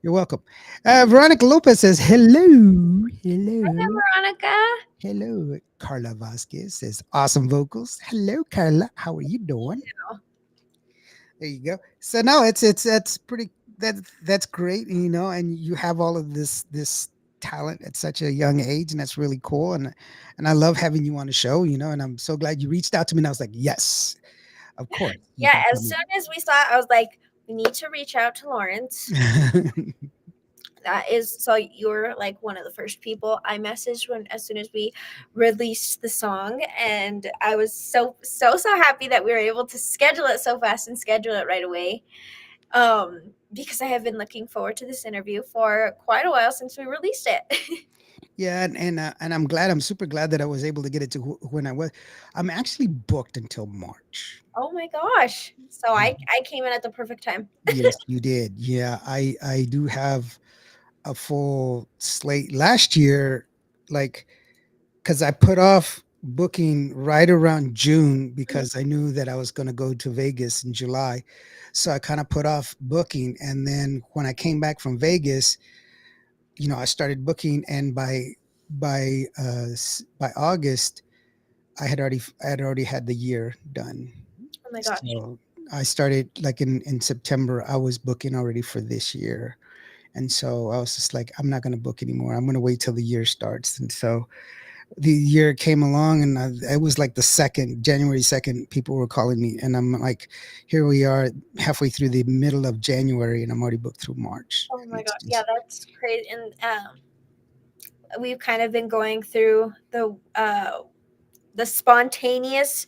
Speaker 1: You're welcome. Veronica Lopez says, hello. Hello.
Speaker 2: Veronica.
Speaker 1: Hello. Carla Vasquez says, awesome vocals. Hello, Carla. How are you doing? There you go. So no, it's that's pretty that's great, you know, and you have all of this talent at such a young age, and that's really cool. And I love having you on the show, you know, and I'm so glad you reached out to me, and I was like, yes, of course you
Speaker 2: Yeah,
Speaker 1: can
Speaker 2: as
Speaker 1: come
Speaker 2: soon as we saw it, I was like, we need to reach out to Lawrence.
Speaker 1: in.
Speaker 2: That is, so you're like one of the first people I messaged when, as soon as we released the song, and I was so happy that we were able to schedule it so fast and schedule it right away. Because I have been looking forward to this interview for quite a while since we released it.
Speaker 1: Yeah, and I'm glad, I'm super glad that I was able to get it to when I was. I'm actually booked until March.
Speaker 2: Oh my gosh. So I came in at the perfect time.
Speaker 1: Yes, you did. Yeah, I do have a full slate last year, like, because I put off booking right around June because I knew that I was going to go to Vegas in July. So I kind of put off booking. And then when I came back from Vegas, you know, I started booking, and by August, I had already had the year done.
Speaker 2: Oh my gosh.
Speaker 1: So I started like in September, I was booking already for this year. And so I was just like, I'm not going to book anymore. I'm going to wait till the year starts. And so the year came along, and it was like the second, January 2nd, people were calling me. And I'm like, here we are halfway through the middle of January, and I'm already booked through March.
Speaker 2: Oh
Speaker 1: And
Speaker 2: my
Speaker 1: it's
Speaker 2: god. Yeah,
Speaker 1: just,
Speaker 2: that's crazy. And we've kind of been going through the spontaneous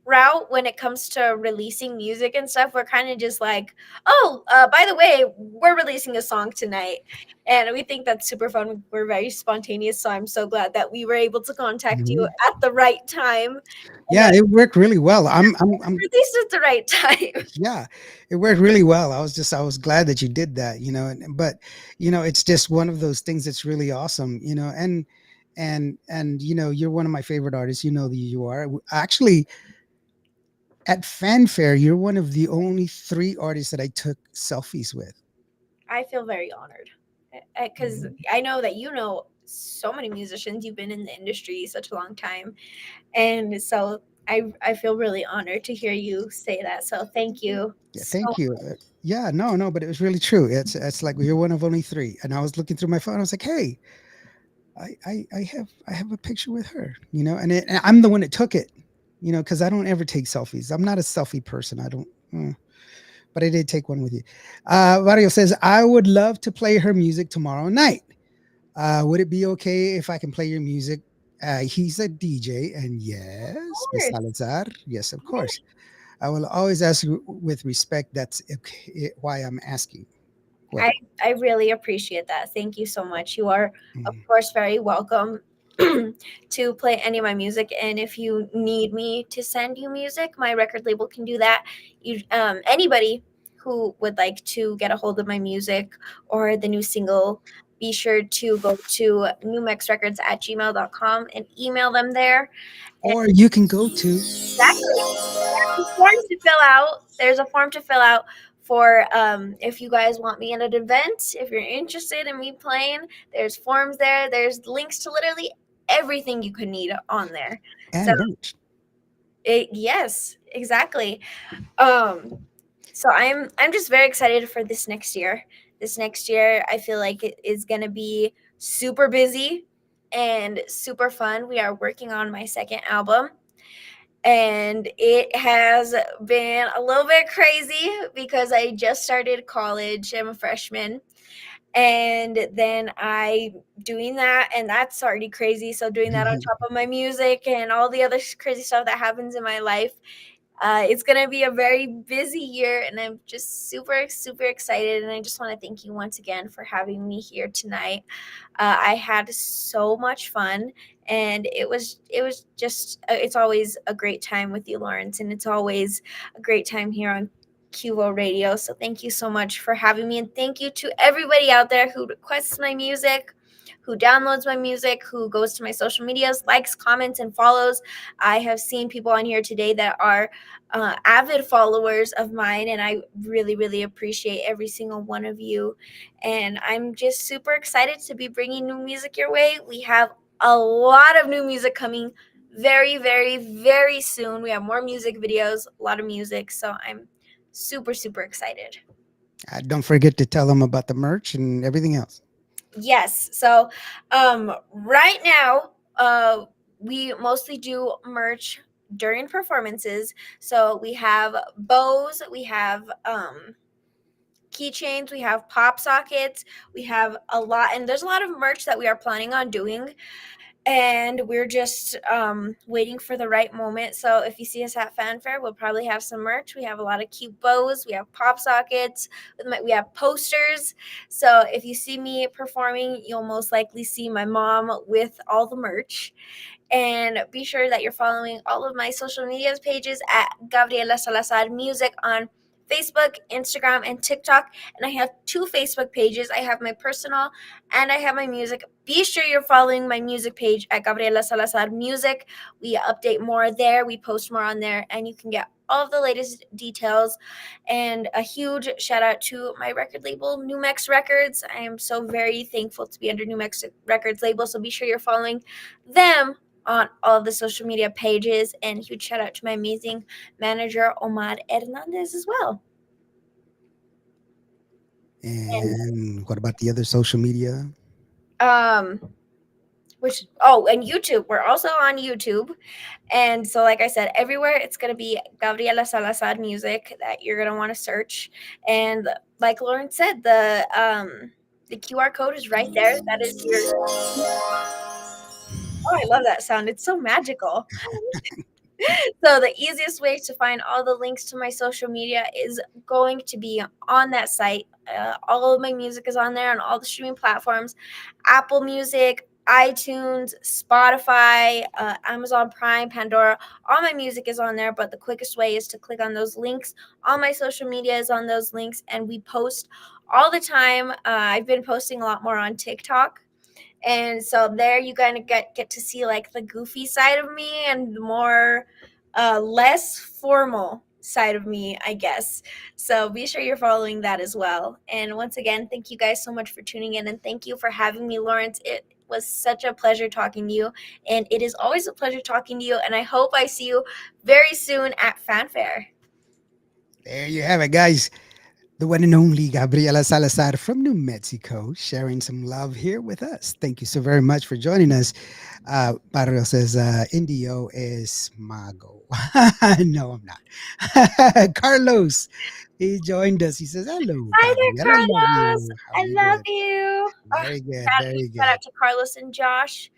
Speaker 2: route when it comes to releasing music and stuff. We're kind of just like, oh, by the way, we're releasing a song tonight, and we think that's super fun. We're very spontaneous, so I'm so glad that we were able to contact you
Speaker 1: Mhm.
Speaker 2: at the right time and
Speaker 1: Yeah,
Speaker 2: that
Speaker 1: it worked really well. I'm
Speaker 2: released at the right time.
Speaker 1: Yeah, it worked really well. I was glad that you did that, you know, but you know, it's just one of those things that's really awesome, you know, and you know, you're one of my favorite artists, you know that you are. Actually, at Fanfare, you're one of the only 3 artists that I took selfies with.
Speaker 2: I feel very honored because I know that you know so many musicians. You've been in the industry such a long time, and so I feel really honored to hear you say that. So thank you
Speaker 1: Yeah,
Speaker 2: so
Speaker 1: thank you. Yeah, no, but it was really true. It's like you're one of only 3. And I was looking through my phone. I was like, hey, I have a picture with her, you know, and I'm the one that took it, you know, because I don't ever take selfies. I'm not a selfie person. I don't. But I did take one with you. Mario says, I would love to play her music tomorrow night. Would it be okay if I can play your music? He's a DJ, and yes, Miss
Speaker 2: course.
Speaker 1: Salazar, yes, of course. I will always ask you with respect. That's okay, why I'm asking. What?
Speaker 2: I I really appreciate that. Thank you so much. You are, of
Speaker 1: Mm.
Speaker 2: course, very welcome to play any of my music. And if you need me to send you music, my record label can do that. You, anybody who would like to get a hold of my music or the new single, be sure to go to newmexrecords@gmail.com and email them there. And
Speaker 1: Or you can go to.
Speaker 2: exactly. There's a form to fill out. There's a form to fill out for if you guys want me at an event. If you're interested in me playing, there's forms there. There's links to literally everything you could need on there. So
Speaker 1: And merch.
Speaker 2: yes, exactly. Um, so I'm just very excited for this next year. This next year, I feel like it is gonna be super busy. and super fun. We are working on my second album, and it has been a little bit crazy because I just started college. I'm a freshman, and then I doing that, and that's already crazy. So doing that on top of my music and all the other crazy stuff that happens in my life, it's gonna be a very busy year, and I'm just super super excited. And I just want to thank you once again for having me here tonight. I had so much fun, and it was just it's always a great time with you, Lawrence, and it's always a great time here on QVO Radio. So thank you so much for having me, and thank you to everybody out there who requests my music, who downloads my music, who goes to my social medias, likes, comments, and follows. I have seen people on here today that are avid followers of mine, and I really, really appreciate every single one of you. And I'm just super excited to be bringing new music your way. We have a lot of new music coming very, very, very soon. We have more music videos, a lot of music. So I'm super, super excited.
Speaker 1: Don't forget to tell them about the merch and everything else.
Speaker 2: Yes. So right now, we mostly do merch during performances. So we have bows, we have keychains, we have pop sockets, we have a lot, and there's a lot of merch that we are planning on doing, and we're just waiting for the right moment. So if you see us at Fanfare, we'll probably have some merch. We have a lot of cute bows, we have pop sockets, we have posters. So if you see me performing, you'll most likely see my mom with all the merch. And be sure that you're following all of my social media pages at Gabriella Salazar Music on Facebook, Instagram, and TikTok. And I have two Facebook pages. I have my personal and I have my music. Be sure you're following my music page at Gabriella Salazar Music. We update more there, we post more on there, and you can get all of the latest details. And a huge shout out to my record label, New Mex Records. I am so very thankful to be under New Mex Records label. So be sure you're following them on all of the social media pages. And huge shout out to my amazing manager, Omar Hernandez, as well. And
Speaker 1: And what about the other social media?
Speaker 2: um and YouTube. We're also on YouTube. And so, like I said, everywhere it's going to be Gabriela Salazar Music that you're going to want to search. And like Lauren said, the QR code is right there. That is your Oh, I love that sound. It's so magical. So the easiest way to find all the links to my social media is going to be on that site. All of my music is on there on all the streaming platforms: Apple Music, iTunes, Spotify, Amazon Prime, Pandora. All my music is on there, but the quickest way is to click on those links. All my social media is on those links, and we post all the time. I've been posting a lot more on TikTok, and so there you kind of get to see like the goofy side of me and the more less formal side of me, I guess. So be sure you're following that as well. And once again, thank you guys so much for tuning in, and thank you for having me, Lawrence. It was such a pleasure talking to you, and it is always a pleasure talking to you, and I hope I see you very soon at Fanfare.
Speaker 1: There you have it, guys. The one and only Gabriela Salazar from New Mexico, sharing some love here with us. Thank you so very much for joining us. Barrio says, Indio is Mago. No, I'm not. Carlos, he joined us. He says, hello,
Speaker 2: Hi there,
Speaker 1: Gabriela. I love
Speaker 2: Carlos.
Speaker 1: you. How are
Speaker 2: I
Speaker 1: you
Speaker 2: love
Speaker 1: doing?
Speaker 2: you.
Speaker 1: Very good. Very
Speaker 2: Shout
Speaker 1: good.
Speaker 2: out to Carlos and Josh.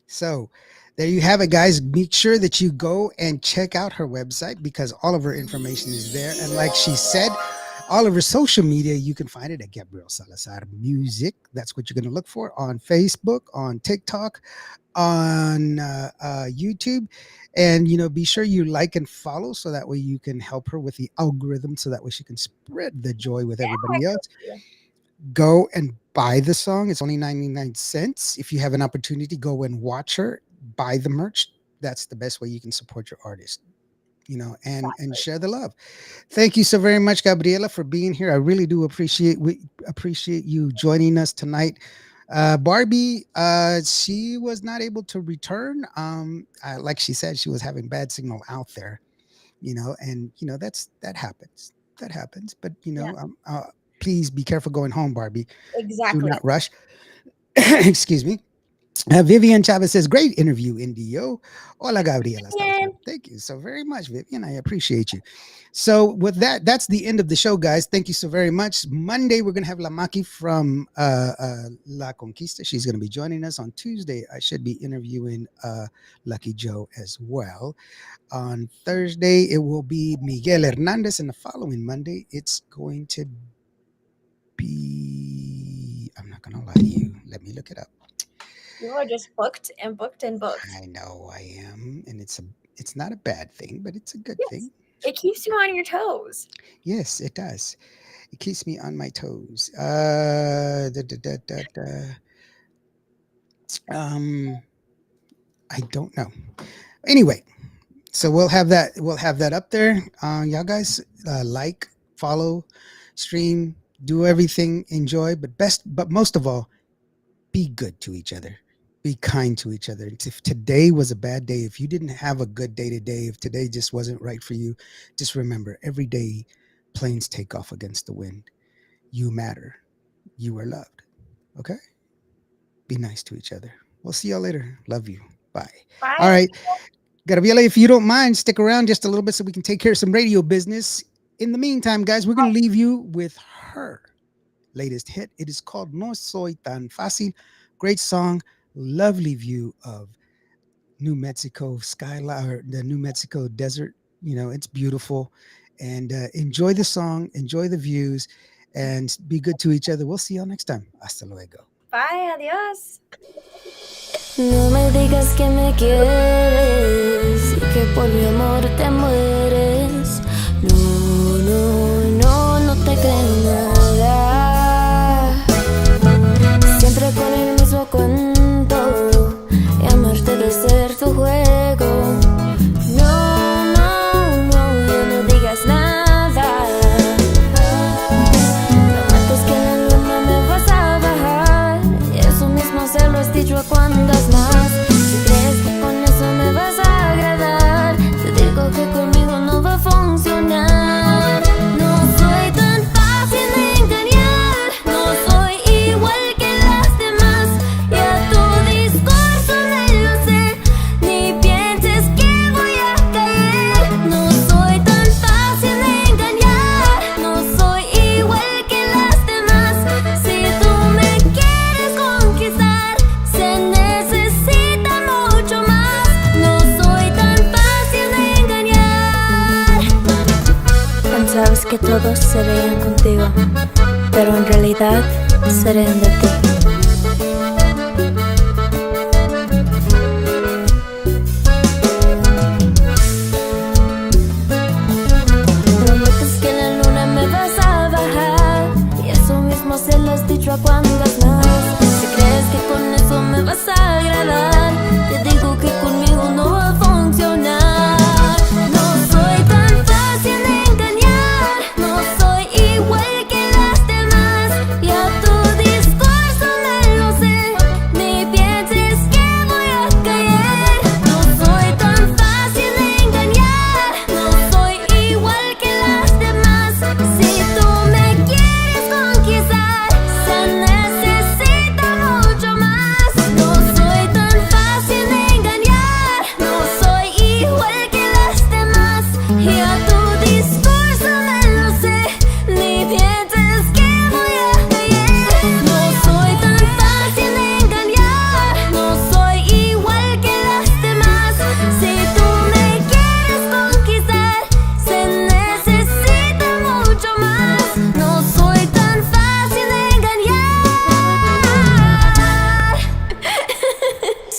Speaker 1: So there you have it, guys. Make sure that you go and check out her website because all of her information is there. And like she said, all of her social media, you can find it at Gabriel Salazar Music. That's what you're going to look for on Facebook, on TikTok, on YouTube. And, be sure you like and follow so that way you can help her with the algorithm so that way she can spread the joy with everybody else. Go and buy the song. It's only 99 cents. If you have an opportunity, go and watch her, buy the merch. That's the best way you can support your artist, and share the love. Thank you so very much, Gabriela, for being here. I really do appreciate you joining us tonight. Barbie, she was not able to return. Like she said, she was having bad signal out there, and that happens. That happens. But
Speaker 2: Yeah.
Speaker 1: please be careful going home, Barbie. Do
Speaker 2: Exactly.
Speaker 1: not rush. Excuse me. Vivian Chavez says, great interview, Indio. Hola, Gabriela Salazar.
Speaker 2: And
Speaker 1: Thank you so very much, Vivian. I appreciate you. So, with that, that's the end of the show, guys. Thank you so very much. Monday, we're going to have La Maki from La Conquista. She's going to be joining us. On Tuesday, I should be interviewing Lucky Joe as well. On Thursday, it will be Miguel Hernandez. And the following Monday, it's going to be, I'm not going to lie to you. Let me look it up.
Speaker 2: you are just booked and booked and booked.
Speaker 1: I know I am, and it's not a bad thing, but it's a good
Speaker 2: Yes.
Speaker 1: thing.
Speaker 2: It keeps you on your toes.
Speaker 1: Yes, it does. It keeps me on my toes. Da, da, da, da, da. I don't know. Anyway, so we'll have that. We'll have that up there. Y'all guys, like, follow, stream, do everything, enjoy, but most of all, be good to each other. Be kind to each other. If today was a bad day, if you didn't have a good day today, if today just wasn't right for you, just remember every day planes take off against the wind. You matter. You are loved. Okay? Be nice to each other. We'll see y'all later. Love you. Bye.
Speaker 2: Bye.
Speaker 1: All right. Gabriela, if you don't mind, stick around just a little bit so we can take care of some radio business. In the meantime, guys, we're going to leave you with her latest hit. It is called No Soy Tan Fácil. Great song. Lovely view of New Mexico skyline, or the New Mexico desert. You know, it's beautiful. And enjoy the song, enjoy the views, and be good to each other. We'll see y'all next time. Hasta luego.
Speaker 2: Bye. Adios.
Speaker 4: No me digas que me quieres y que por mi amor te mueres. No, no, no, no te creo nada. Siempre con el mismo cuento y amarte de ser tu juego. No, no, no, ya no digas nada. Prometes que en la luna me vas a bajar y eso mismo se lo has dicho a cuantas más. Si crees que con eso me vas a agradar, te digo que conmigo no va a funcionar. No soy tan fácil de engañar, no soy igual que las demás. Ya tu discurso me lo sé, ni pienses que voy a caer. No soy tan fácil de engañar, no soy igual que las demás. Si tú me quieres conquistar, se necesita mucho más. No soy tan fácil de engañar. Pensabas que todos serían contigo, pero en realidad serían de ti. Prometes que en la luna me vas a bajar y eso mismo se lo has dicho a cuantas más. Si crees que con eso me vas a agradar, te digo que conmigo no va a funcionar. No soy tan fácil de engañar, no soy igual que las demás. Ya tu discurso me lo sé, ni pienses que voy a caer. No soy tan fácil de engañar, no soy igual que las demás. Si